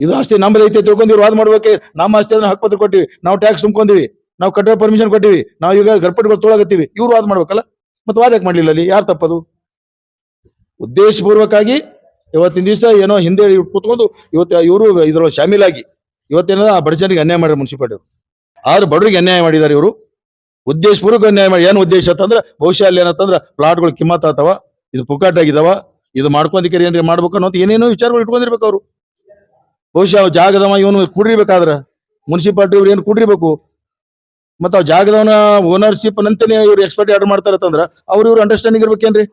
ಇದು ಆಸ್ತಿ ನಮ್ಮದು ಐತೆ ತಿಳ್ಕೊಂಡು ಇವ್ರು ವಾದ ಮಾಡ್ಬೇಕೆ. ನಮ್ಮ ಆಸ್ತಿ ಅದನ್ನ ಹಕ್ಕುಪತ್ರ ಕೊಟ್ಟಿವಿ, ನಾವು ಟ್ಯಾಕ್ಸ್ ತುಂಬ್ಕೊಂಡಿವಿ, ನಾವು ಕಟ್ಟೋ ಪರ್ಮಿಷನ್ ಕೊಟ್ಟಿವಿ, ನಾವು ಈಗ ಗರ್ಪಟ್ಗಳು ತೊಳಗತ್ತೀವಿ, ಇವ್ರು ವಾದ ಮಾಡ್ಬೇಕಲ್ಲ. ಮತ್ತೆ ವಾದ ಯಾಕೆ ಮಾಡ್ಲಿಲ್ಲ ಅಲ್ಲಿ? ಯಾರು ತಪ್ಪದು? ಉದ್ದೇಶಪೂರ್ವಕವಾಗಿ ಇವತ್ತಿನ ದಿವಸ ಏನೋ ಹಿಂದೆ ಕೂತ್ಕೊಂಡು ಇವತ್ತು ಇವರು ಇದ್ರೊಳಗೆ ಶಾಮೀಲಾಗಿ ಇವತ್ತೇನದ ಆ ಬಡ ಜನರಿಗೆ ಅನ್ಯಾಯ ಮಾಡಿದ್ರು ಮುನ್ಸಿಪಾಲಿಟಿ ಅವರು. ಆದ್ರೆ ಬಡವರಿಗೆ ಅನ್ಯಾಯ ಮಾಡಿದ್ದಾರೆ ಇವರು. ಉದ್ದೇಶಪೂರ್ವಕ ಅನ್ಯಾಯ ಮಾಡಿ ಏನು ಉದ್ದೇಶ ಅಂತಂದ್ರೆ ಬಹುಶಃ ಅಲ್ಲಿ ಏನಂತಂದ್ರೆ ಪ್ಲಾಟ್ಗಳು ಕಿಮ್ಮತ್ ಆತವ, ಇದು ಪುಕಾಟ್ ಆಗಿದಾವ, ಇದು ಮಾಡ್ಕೊಂದಿಕ್ಕೆ ಏನ್ರಿ ಮಾಡ್ಬೇಕು ಅನ್ನೋ ಏನೇನೋ ವಿಚಾರಗಳು ಇಟ್ಕೊಂಡಿರ್ಬೇಕು ಅವರು. ಬಹುಶಃ ಜಾಗದವ ಇವನು ಕೂಡಿರ್ಬೇಕಾದ್ರ ಮುನ್ಸಿಪಾಲಿಟಿ ಇವ್ರು ಏನು ಕೂಡಿರ್ಬೇಕು. ಮತ್ತ ಆ ಜಾಗದವನ ಓನರ್ಶಿಪ್ ನಂತೇನೆ ಇವ್ರು ಎಕ್ಸ್ಪರ್ಟ್ ಆರ್ಡರ್ ಮಾಡ್ತಾರತ್ತಂದ್ರ ಇವ್ರು ಅಂಡರ್ಸ್ಟ್ಯಾಂಡಿಂಗ್ ಇರ್ಬೇಕೇನ್ರಿ?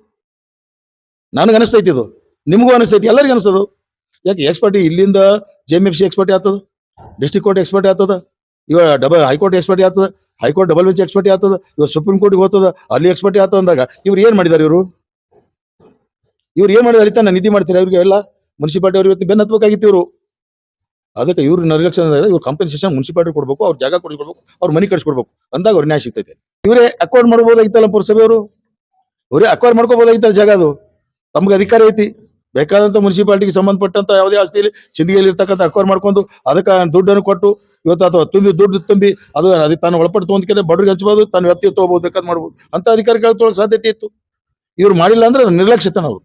ನನಗೆ ಅನಿಸ್ತೈತಿ, ಇದು ನಿಮಗೂ ಅನಿಸ್ತೈತಿ, ಎಲ್ಲರಿಗೂ ಅನಿಸ್ತದ. ಯಾಕೆ ಎಕ್ಸ್ಪರ್ಟಿ ಇಲ್ಲಿಂದ JMFC ಎಕ್ಸ್ಪರ್ಟಿ ಆಗ್ತದ, ಡಿಸ್ಟ್ರಿಕ್ಟ್ ಕೋರ್ಟ್ ಎಕ್ಸ್ಪರ್ಟಿ ಆಗ್ತದ, ಇವಾಗ ಹೈಕೋರ್ಟ್ ಎಕ್ಸ್ಪರ್ಟಿ ಆಗ್ತದ, ಹೈಕೋರ್ಟ್ ಡಬಲ್ ಬೆಂಚ್ ಎಕ್ಸ್ಪರ್ಟಿ ಆಗ್ತದ, ಇವಾಗ ಸುಪ್ರೀಂ ಕೋರ್ಟ್ಗೆ ಹೋಗ್ತದ, ಅಲ್ಲಿ ಎಕ್ಸ್ಪರ್ಟಿ ಆಗ್ತದ ಅಂದಾಗ ಇವ್ರು ಏನ್ ಮಾಡಿದಾರೆ? ಇವ್ರು ಏನ್ ಮಾಡಿದಾರೆ? ಅಲ್ಲಿ ತಾನ ನಿಧಿ ಮಾಡ್ತಾರೆ ಅವ್ರಿಗೆ ಎಲ್ಲ ಮುನ್ಸಿಪಾಲಿಟಿ ಅವ್ರು ಇವತ್ತು ಬೆನ್ನ ಹತ್ಬೇಕಾಗಿತ್ತು ಇವರು. ಅದಕ್ಕೆ ಇವ್ರು ನಿರ್ಲಕ್ಷ್ಯ ಇವ್ರು ಕಾಂಪನ್ಸೇಷನ್ ಮುನ್ಸಿಪಾಲಿಟಿ ಕೊಡ್ಬೇಕು, ಅವ್ರ ಜಾಗ ಕೊಡ್ಬೇಕು, ಅವ್ರ ಮನಿ ಕಟ್ಸ್ಕೊಡ್ಬೇಕು ಅಂದಾಗ ಅವ್ರ ನ್ಯಾಯ ಸಿಗ್ತೈತೆ. ಇವರೇ ಅಕ್ವೈರ್ ಮಾಡ್ಬೋದಾಗಿತ್ತಲ್ಲ ಪುರಸಭೆಯವರು, ಇವರೇ ಅಕ್ವೈರ್ ಮಾಡ್ಕೋಬಹುದಾಗಿತ್ತಲ್ಲ ಜಾಗ. ಅದು ತಮ್ಗೆ ಅಧಿಕಾರ ಐತಿ, ಬೇಕಾದಂತ ಮುನ್ಸಿಪಾಲಿಟಿಗೆ ಸಂಬಂಧಪಟ್ಟಂತ ಯಾವುದೇ ಆಸ್ತಿಯಲ್ಲಿ ಸಿಂದಗಿಯಲ್ಲಿ ಇರ್ತಕ್ಕಂಥ ಅಕ್ವೈರ್ ಮಾಡ್ಕೊಂಡು ಅದಕ್ಕೆ ದುಡ್ಡನ್ನು ಕೊಟ್ಟು ಇವತ್ತು ಅಥವಾ ದುಡ್ಡು ತುಂಬಿ ಅದಕ್ಕೆ ತಾನು ಒಳಪಟ್ಟು ತೊಗೊಂಡ್ಕೆ ಬಡ್ರಿಗೆ ಹಚ್ಬೋದು, ತಾನು ವ್ಯಾಪ್ತಿ ತಗೋಬಹುದು, ಬೇಕಾದ್ ಮಾಡ್ಬೋದು ಅಂತ ಅಧಿಕಾರಿಗಳು ತೊಗೊಳಕ್ ಸಾಧ್ಯತೆ ಇತ್ತು. ಇವ್ರು ಮಾಡಿಲ್ಲ ಅಂದ್ರೆ ಅದು ನಿರ್ಲಕ್ಷ್ಯತೆ. ನಾವು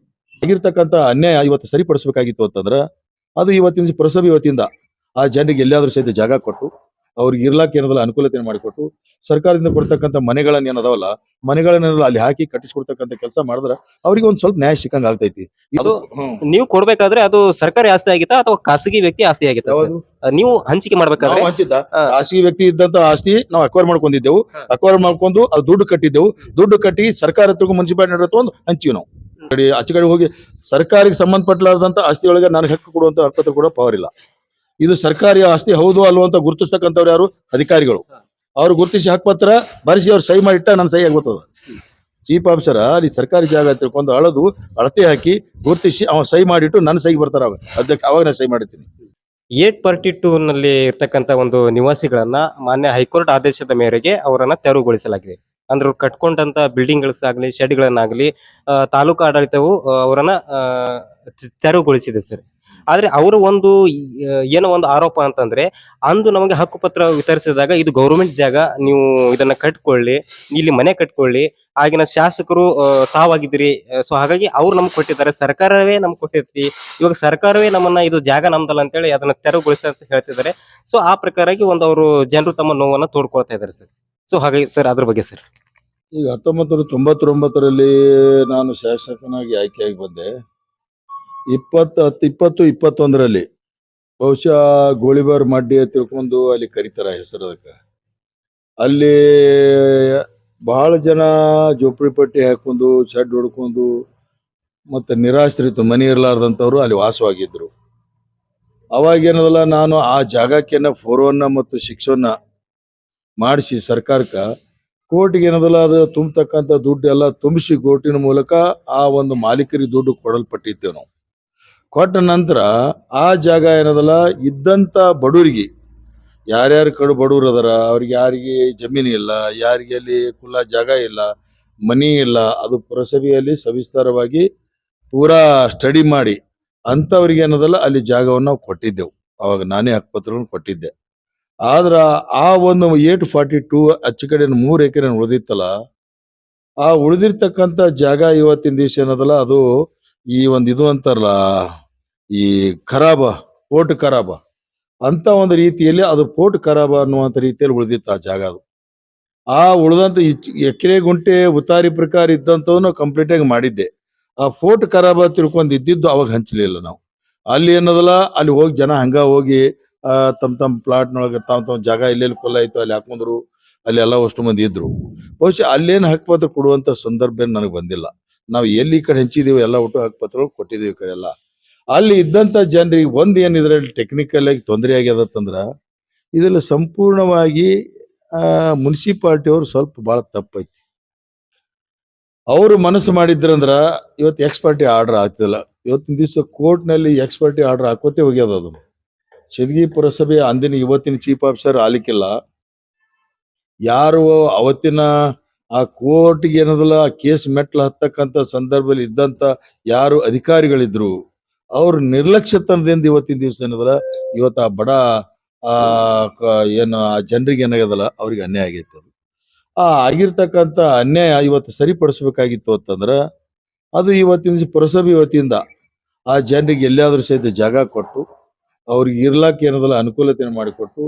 ಆಗಿರ್ತಕ್ಕಂಥ ಅನ್ಯಾಯ ಇವತ್ತು ಸರಿಪಡಿಸಬೇಕಾಗಿತ್ತು ಅಂತಂದ್ರ ಅದು ಇವತ್ತಿನ ಪುರಸಭೆ ಇವತ್ತಿಂದ ಆ ಜನರಿಗೆ ಎಲ್ಲಿಯಾದ್ರೂ ಸಹಿತ ಜಾಗ ಕೊಟ್ಟು ಅವ್ರಿಗೆ ಇರ್ಲಾಕ ಏನದಲ್ಲ ಅನುಕೂಲತೆ ಮಾಡಿಕೊಟ್ಟು ಸರ್ಕಾರದಿಂದ ಕೊಡ್ತಕ್ಕಂಥ ಮನೆಗಳನ್ನ ಏನದಾವಲ್ಲ ಮನೆಗಳನ್ನೆಲ್ಲ ಅಲ್ಲಿ ಹಾಕಿ ಕಟ್ಟಿಸ್ಕೊಡ್ತಕ್ಕಂಥ ಕೆಲಸ ಮಾಡಿದ್ರೆ ಅವ್ರಿಗೆ ಒಂದ್ ಸ್ವಲ್ಪ ನ್ಯಾಯ ಸಿಕ್ಕಂಗ ಆಗ್ತೈತಿ. ಅದು ನೀವು ಕೊಡ್ಬೇಕಾದ್ರೆ ಅದು ಸರ್ಕಾರಿ ಆಸ್ತಿ ಆಗಿತ್ತಾ ಅಥವಾ ಖಾಸಗಿ ವ್ಯಕ್ತಿ ಆಸ್ತಿ ಆಗಿತ್ತಾ sir? ನೀವು ಹಂಚಿಕೆ ಮಾಡ್ಬೇಕಾದ್ರೆ ಖಾಸಗಿ ವ್ಯಕ್ತಿ ಇದ್ದಂತ ಆಸ್ತಿ ನಾವು ಅಕ್ವೈರ್ ಮಾಡ್ಕೊಂಡಿದ್ದೆವು. ಅಕ್ವೈರ್ ಮಾಡ್ಕೊಂಡು ಅದು ದುಡ್ಡು ಕಟ್ಟಿದ್ದೆವು. ದುಡ್ಡು ಕಟ್ಟಿ ಸರ್ಕಾರ ಹತ್ರ ಮುನ್ಸಿಪಾಲಿಟಿ ತಗೊಂಡು ಹಂಚಿವಿ ನಾವು. ಆಚೆ ಕಡೆ ಹೋಗಿ ಸರ್ಕಾರಕ್ಕೆ ಸಂಬಂಧಪಟ್ಟಲಾರ್ದಂತ ಆಸ್ತಿ ಒಳಗೆ ನನಗೆ ಹಕ್ಕು ಕೊಡುವಂತ ಹಕ್ಕುಪತ್ರ ಕೂಡ ಪವರ್ ಇಲ್ಲ. ಇದು ಸರ್ಕಾರಿ ಆಸ್ತಿ ಹೌದು ಅಲ್ವೋ ಅಂತ ಗುರುತಿಸ್ತಕ್ಕಂಥವ್ರು ಯಾರು? ಅಧಿಕಾರಿಗಳು. ಅವ್ರು ಗುರುತಿಸಿ ಹಕ್ಕುಪತ್ರ ಬರೆಸಿ ಅವ್ರು ಸಹಿ ಮಾಡಿಟ್ಟ ನನ್ನ ಸಹಿ ಆಗ್ಬೋದ. ಚೀಫ್ ಆಫೀಸರ್ ಅಲ್ಲಿ ಸರ್ಕಾರಿ ಜಾಗ ತಿಳ್ಕೊಂಡು ಅಳತೆ ಹಾಕಿ ಗುರುತಿಸಿ ಅವ ಸಹಿ ಮಾಡಿಟ್ಟು ನನ್ನ ಸಹಿ ಬರ್ತಾರ ಅದಕ್ಕೆ ಅವಾಗ ನಾನು ಸಹಿ ಮಾಡಿರ್ತೀನಿ. 842 ನಲ್ಲಿ ಇರ್ತಕ್ಕಂಥ ಒಂದು ನಿವಾಸಿಗಳನ್ನ ಮಾನ್ಯ ಹೈಕೋರ್ಟ್ ಆದೇಶದ ಮೇರೆಗೆ ಅವರನ್ನ ತೆರವುಗೊಳಿಸಲಾಗಿದೆ. ಅಂದ್ರೆ ಕಟ್ಕೊಂಡಂತ ಬಿಲ್ಡಿಂಗ್ಗಳಾಗ್ಲಿ ಶೆಡ್ಗಳನ್ನಾಗ್ಲಿ ತಾಲೂಕು ಆಡಳಿತವು ಅವರನ್ನ ತೆರವುಗೊಳಿಸಿದೆ ಸರ್. ಆದ್ರೆ ಅವರ ಒಂದು ಏನೋ ಒಂದು ಆರೋಪ ಅಂತಂದ್ರೆ ಅಂದು ನಮಗೆ ಹಕ್ಕುಪತ್ರ ವಿತರಿಸಿದಾಗ ಇದು ಗೌರ್ಮೆಂಟ್ ಜಾಗ, ನೀವು ಇದನ್ನ ಕಟ್ಕೊಳ್ಳಿ, ಇಲ್ಲಿ ಮನೆ ಕಟ್ಕೊಳ್ಳಿ, ಆಗಿನ ಶಾಸಕರು ತಾವಾಗಿದ್ರಿ, ಸೊ ಹಾಗಾಗಿ ಅವ್ರು ನಮ್ಗೆ ಕೊಟ್ಟಿದ್ದಾರೆ, ಸರ್ಕಾರವೇ ನಮ್ಗೆ ಕೊಟ್ಟಿರ್ತಿ, ಇವಾಗ ಸರ್ಕಾರವೇ ನಮ್ಮನ್ನ ಇದು ಜಾಗ ನಮ್ದಲ್ಲ ಅಂತೇಳಿ ಅದನ್ನ ತೆರವುಗೊಳಿಸ ಅಂತ ಹೇಳ್ತಿದ್ದಾರೆ. ಸೊ ಆ ಪ್ರಕಾರವಾಗಿ ಒಂದು ಅವರು ಜನರು ತಮ್ಮ ನೋವನ್ನ ತೋಡ್ಕೊಳ್ತಾ ಇದ್ದಾರೆ ಸರ್. ಸೊ ಹಾಗಾಗಿ ಸರ್ ಅದ್ರ ಬಗ್ಗೆ ಸರ್, ಈಗ 1999ರಲ್ಲಿ ನಾನು ಶಾಸಕನಾಗಿ ಆಯ್ಕೆಯಾಗಿ ಬಂದೆ. 2021ರಲ್ಲಿ ಬಹುಶಃ ಗೋಳಿಬಾರ್ ಮಡ್ಡಿ ತಿಳ್ಕೊಂಡು ಅಲ್ಲಿ ಕರೀತಾರ ಹೆಸರು. ಅದಕ್ಕೆ ಅಲ್ಲಿ ಬಹಳ ಜನ ಜೋಪಡಿ ಪಟ್ಟಿ ಹಾಕೊಂಡು ಶೆಡ್ ಹೊಡ್ಕೊಂಡು ಮತ್ತೆ ನಿರಾಶ್ರಿತ ಮನೆ ಇರಲಾರ್ದಂಥವ್ರು ಅಲ್ಲಿ ವಾಸವಾಗಿದ್ರು. ಅವಾಗ ಏನದಲ್ಲ ನಾನು ಆ ಜಾಗಕ್ಕೆ 4-1 ಮತ್ತು 6-1 ಮಾಡಿಸಿ ಸರ್ಕಾರಕ್ಕೆ ಕೋರ್ಟ್ಗೆ ಏನದಲ್ಲ ಅದು ತುಂಬತಕ್ಕಂಥ ದುಡ್ಡು ಎಲ್ಲ ತುಂಬಿಸಿ ಕೋರ್ಟಿನ ಮೂಲಕ ಆ ಒಂದು ಮಾಲೀಕರಿಗೆ ದುಡ್ಡು ಕೊಡಲ್ಪಟ್ಟಿದ್ದೇವೆ ನಾವು. ಕೊಟ್ಟ ನಂತರ ಆ ಜಾಗ ಏನದಲ್ಲ ಇದ್ದಂತ ಬಡವರಿಗೆ, ಯಾರ್ಯಾರ ಕಡು ಬಡವರು ಅದರ ಅವ್ರಿಗೆ ಯಾರಿಗೆ ಜಮೀನು ಇಲ್ಲ, ಯಾರಿಗೆ ಅಲ್ಲಿ ಕುಲ್ಲ ಜಾಗ ಇಲ್ಲ, ಮನಿ ಇಲ್ಲ, ಅದು ಪುರಸಭೆಯಲ್ಲಿ ಸವಿಸ್ತಾರವಾಗಿ ಪೂರಾ ಸ್ಟಡಿ ಮಾಡಿ ಅಂತವ್ರಿಗೆ ಏನದಲ್ಲ ಅಲ್ಲಿ ಜಾಗವನ್ನು ನಾವು ಕೊಟ್ಟಿದ್ದೆವು. ಅವಾಗ ನಾನೇ ಹಕ್ಕುಪತ್ರವನ್ನು ಕೊಟ್ಟಿದ್ದೆ. ಆದ್ರ ಆ ಒಂದು 842 ಅಚ್ಚ ಕಡೆ 3 ಎಕರೆ ಉಳಿದಿತ್ತಲ್ಲ, ಆ ಉಳಿದಿರ್ತಕ್ಕಂಥ ಜಾಗ ಇವತ್ತಿನ ದಿವಸ ಏನದಲ್ಲ ಅದು ಈ ಒಂದು ಇದು ಅಂತಾರಲ್ಲ ಈ ಖರಾಬ, ಪೋರ್ಟ್ ಖರಾಬ ಅಂತ ಒಂದು ರೀತಿಯಲ್ಲಿ ಅದು ಪೋರ್ಟ್ ಖರಾಬ ಅನ್ನುವಂಥ ರೀತಿಯಲ್ಲಿ ಉಳಿದಿತ್ತು ಆ ಜಾಗ. ಅದು ಆ ಉಳಿದಂತ ಎಕರೆ ಗುಂಟೆ ಉತ್ತಾರಿ ಪ್ರಕಾರ ಇದ್ದಂಥವನ್ನ ಕಂಪ್ಲೀಟ್ ಆಗಿ ಮಾಡಿದ್ದೆ. ಆ ಫೋರ್ಟ್ ಖರಾಬ ತಿಳ್ಕೊಂಡಿದ್ದು ಅವಾಗ ಹಂಚಲಿಲ್ಲ ನಾವು. ಅಲ್ಲಿ ಏನದಲ್ಲ ಅಲ್ಲಿ ಹೋಗಿ ಜನ ಹಂಗ ಹೋಗಿ ತಮ್ಮ ಪ್ಲಾಟ್ನೊಳಗೆ ತಮ್ಮ ಜಾಗ ಎಲ್ಲೆಲ್ಲಿ ಕೊಲ್ಲ ಆಯ್ತು ಅಲ್ಲಿ ಹಾಕೊಂಡ್ರು. ಅಲ್ಲಿ ಎಲ್ಲ ಅಷ್ಟು ಮಂದಿ ಇದ್ರು. ಬಹುಶಃ ಅಲ್ಲೇನು ಹಕ್ಕುಪತ್ರ ಕೊಡುವಂತ ಸಂದರ್ಭ ನನಗೆ ಬಂದಿಲ್ಲ. ನಾವು ಎಲ್ಲಿ ಈ ಕಡೆ ಹಂಚಿದೀವಿ ಎಲ್ಲ ಒಟ್ಟು ಹಕ್ಕುಪತ್ರಗಳು ಕೊಟ್ಟಿದ್ದೀವಿ ಈ ಕಡೆ ಎಲ್ಲ. ಅಲ್ಲಿ ಇದ್ದಂತ ಜನರಿಗೆ ಒಂದ್ ಏನ್ ಇದ್ರಲ್ಲಿ ಟೆಕ್ನಿಕಲ್ ಆಗಿ ತೊಂದರೆ ಆಗ್ಯದತ್ತಂದ್ರ ಇದೆಲ್ಲ ಸಂಪೂರ್ಣವಾಗಿ ಮುನ್ಸಿಪಾಲಿಟಿ ಅವ್ರು ಸ್ವಲ್ಪ ಬಹಳ ತಪ್ಪೈತಿ. ಅವರು ಮನಸ್ಸು ಮಾಡಿದ್ರಂದ್ರ ಇವತ್ತು ಎಕ್ಸ್ಪರ್ಟಿ ಆರ್ಡರ್ ಆಗ್ತಿಲ್ಲ. ಇವತ್ತಿನ ದಿವಸ ಕೋರ್ಟ್ ನಲ್ಲಿ ಎಕ್ಸ್ಪರ್ಟಿ ಆರ್ಡರ್ ಹಾಕೋತೆ ಹೋಗ್ಯದ. ಅದು ಸಿಂದಗಿ ಪುರಸಭೆ ಅಂದಿನ ಇವತ್ತಿನ ಚೀಫ್ ಆಫೀಸರ್ ಆಲಿಕ್ಕಿಲ್ಲ. ಯಾರು ಅವತ್ತಿನ ಆ ಕೋರ್ಟ್ಗೆ ಏನದಲ್ಲ ಕೇಸ್ ಮೆಟ್ಲು ಹತ್ತಕ್ಕಂತ ಸಂದರ್ಭದಲ್ಲಿ ಇದ್ದಂತ ಯಾರು ಅಧಿಕಾರಿಗಳಿದ್ರು ಅವ್ರ ನಿರ್ಲಕ್ಷ್ಯತನದಿಂದ ಇವತ್ತಿನ ದಿವಸ ಏನದಲ್ಲ ಇವತ್ತು ಆ ಬಡ ಆ ಏನು ಆ ಜನರಿಗೆ ಏನಾಗದಲ್ಲ ಅವ್ರಿಗೆ ಅನ್ಯಾಯ ಆಗೈತೆ ಅದು. ಆ ಆಗಿರ್ತಕ್ಕಂಥ ಅನ್ಯಾಯ ಇವತ್ತು ಸರಿಪಡಿಸ್ಬೇಕಾಗಿತ್ತು ಅಂತಂದ್ರ ಅದು ಇವತ್ತಿನ ದಿವಸ ಪುರಸಭೆ ವತಿಯಿಂದ ಆ ಜನರಿಗೆ ಎಲ್ಲಿಯಾದ್ರೂ ಸಹಿತ ಜಾಗ ಕೊಟ್ಟು ಅವ್ರಿಗೆ ಇರ್ಲಾಕ ಏನದಲ್ಲ ಅನುಕೂಲತೆಯನ್ನು ಮಾಡಿಕೊಟ್ಟು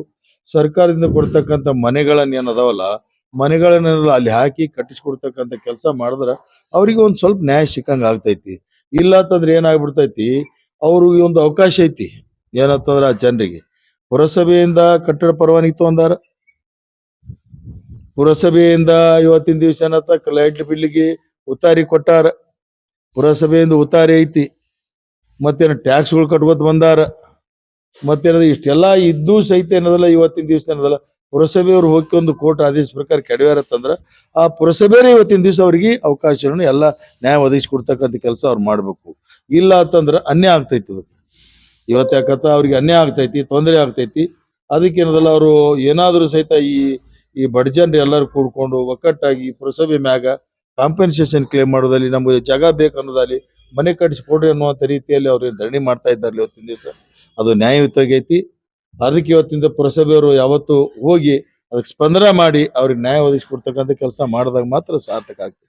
ಸರ್ಕಾರದಿಂದ ಕೊಡ್ತಕ್ಕಂಥ ಮನೆಗಳನ್ನ ಏನದಾವಲ್ಲ ಮನೆಗಳನ್ನೆಲ್ಲ ಅಲ್ಲಿ ಹಾಕಿ ಕಟ್ಟಿಸ್ಕೊಡ್ತಕ್ಕಂಥ ಕೆಲಸ ಮಾಡಿದ್ರ ಅವ್ರಿಗೆ ಒಂದ್ ಸ್ವಲ್ಪ ನ್ಯಾಯ ಸಿಕ್ಕಂಗ ಆಗ್ತೈತಿ. ಇಲ್ಲ ಅಂತಂದ್ರೆ ಏನಾಗ್ಬಿಡ್ತೈತಿ ಅವ್ರಿಗೆ ಒಂದು ಅವಕಾಶ ಐತಿ ಏನಂತಂದ್ರ ಆ ಜನರಿಗೆ ಪುರಸಭೆಯಿಂದ ಕಟ್ಟಡ ಪರವಾನಗಿ ತಗೊಂಡಾರ, ಪುರಸಭೆಯಿಂದ ಇವತ್ತಿನ ದಿವಸ ಏನತ್ತ ಲೈಟ್ ಬಿಲ್ಲಿಗೆ ಉತ್ತಾರಿ ಕೊಟ್ಟಾರ, ಪುರಸಭೆಯಿಂದ ಉತ್ತಾರಿ ಐತಿ, ಮತ್ತೇನು ಟ್ಯಾಕ್ಸ್ಗಳು ಕಟ್ಕೋತ ಬಂದಾರ, ಮತ್ತೇನದ ಇಷ್ಟೆಲ್ಲಾ ಇದ್ದೂ ಸಹಿತ ಏನದಲ್ಲ ಇವತ್ತಿನ ದಿವಸ ಏನದಲ್ಲ ಪುರಸಭೆಯವ್ರು ಹೋಗಿ ಒಂದು ಕೋರ್ಟ್ ಆದೇಶ ಪ್ರಕಾರ ಕೆಡವ್ಯಾರತ್ತಂದ್ರ ಆ ಪುರಸಭೆನೇ ಇವತ್ತಿನ ದಿವಸ ಅವ್ರಿಗೆ ಅವಕಾಶಗಳನ್ನು ಎಲ್ಲ ನ್ಯಾಯ ಒದಗಿಸ್ಕೊಡ್ತಕ್ಕಂಥ ಕೆಲಸ ಅವ್ರು ಮಾಡ್ಬೇಕು. ಇಲ್ಲ ಅಂತಂದ್ರ ಅನ್ಯಾಯ ಆಗ್ತೈತಿ ಅದಕ್ಕೆ. ಇವತ್ತು ಯಾಕತ್ತ ಅವ್ರಿಗೆ ಅನ್ಯಾಯ ಆಗ್ತೈತಿ, ತೊಂದರೆ ಆಗ್ತೈತಿ. ಅದಕ್ಕೆ ಏನದಲ್ಲ ಅವರು ಏನಾದರೂ ಸಹಿತ ಈ ಬಡ ಜನರು ಎಲ್ಲರೂ ಕೂಡ್ಕೊಂಡು ಒಕ್ಕಟ್ಟಾಗಿ ಪುರಸಭೆ ಮ್ಯಾಗ ಕಾಂಪೆನ್ಸೇಷನ್ ಕ್ಲೇಮ್ ಮಾಡೋದಲ್ಲಿ ನಮ್ಗೆ ಜಾಗ ಬೇಕು ಅನ್ನೋದಲ್ಲಿ ಮನೆ ಕಟ್ಟಿಸ್ಕೊಡ್ರಿ ಅನ್ನುವಂಥ ರೀತಿಯಲ್ಲಿ ಅವ್ರು ಧರಣಿ ಮಾಡ್ತಾ ಇದ್ದಾರೆ ಇವತ್ತಿನ ದಿವಸ. ಅದು ನ್ಯಾಯಯುತವಾಗೈತಿ. ಅದಕ್ಕೆ ಇವತ್ತಿಂದ ಪುರಸಭೆಯವರು ಯಾವತ್ತು ಹೋಗಿ ಅದಕ್ಕೆ ಸ್ಪಂದನ ಮಾಡಿ ಅವ್ರಿಗೆ ನ್ಯಾಯ ಒದಗಿಸ್ಕೊಡ್ತಕ್ಕಂಥ ಕೆಲಸ ಮಾಡಿದಾಗ ಮಾತ್ರ ಸಾರ್ಥಕ ಆಗ್ತದೆ.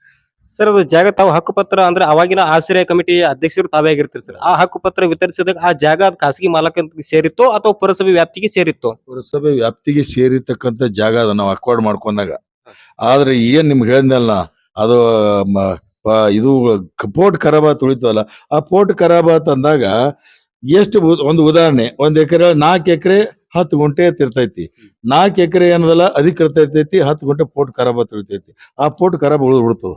ಸರ್ ಅದು ಜಾಗ ತಾವು ಹಕ್ಕುಪತ್ರ ಅಂದ್ರೆ ಅವಾಗಿನ ಆಶ್ರಯ ಕಮಿಟಿ ಅಧ್ಯಕ್ಷರು ತಾವೇ ಆಗಿರ್ತೀರಿ ಸರ್. ಆ ಹಕ್ಕುಪತ್ರ ವಿತರಿಸಿದಾಗ ಆ ಜಾಗ ಅದು ಖಾಸಗಿ ಮಾಲಕನಿಗೆ ಸೇರಿತ್ತೋ ಅಥವಾ ಪುರಸಭೆ ವ್ಯಾಪ್ತಿಗೆ ಸೇರಿತ್ತೋ? ಪುರಸಭೆ ವ್ಯಾಪ್ತಿಗೆ ಸೇರಿರ್ತಕ್ಕಂಥ ಜಾಗ ಅದ ನಾವು ಅಕ್ವೈರ್ಡ್ ಮಾಡ್ಕೊಂಡಾಗ. ಆದ್ರೆ ಏನ್ ನಿಮ್ಗೆ ಹೇಳಿದ್ನಲ್ಲ ಅದು ಇದು ಪೋರ್ಟ್ ಖರಾಬಾತ್ ಉಳಿತದಲ್ಲ ಆ ಪೋರ್ಟ್ ಖರಾಬಾತ್ ಅಂದಾಗ ಎಷ್ಟು ಒಂದು ಉದಾಹರಣೆ 1 ಎಕರೆ 4 ಎಕರೆ 10 ಗುಂಟೆ ಇರ್ತೈತಿ. 4 ಎಕರೆ ಏನದಲ್ಲ ಅಧಿಕೃತ ಇರ್ತೈತಿ, 10 ಗುಂಟೆ ಪೋರ್ಟ್ ಖರಾಬಾತ್ ಉಳಿತೈತಿ. ಆ ಪೋರ್ಟ್ ಖರಾಬ್ ಉಳಿತದ.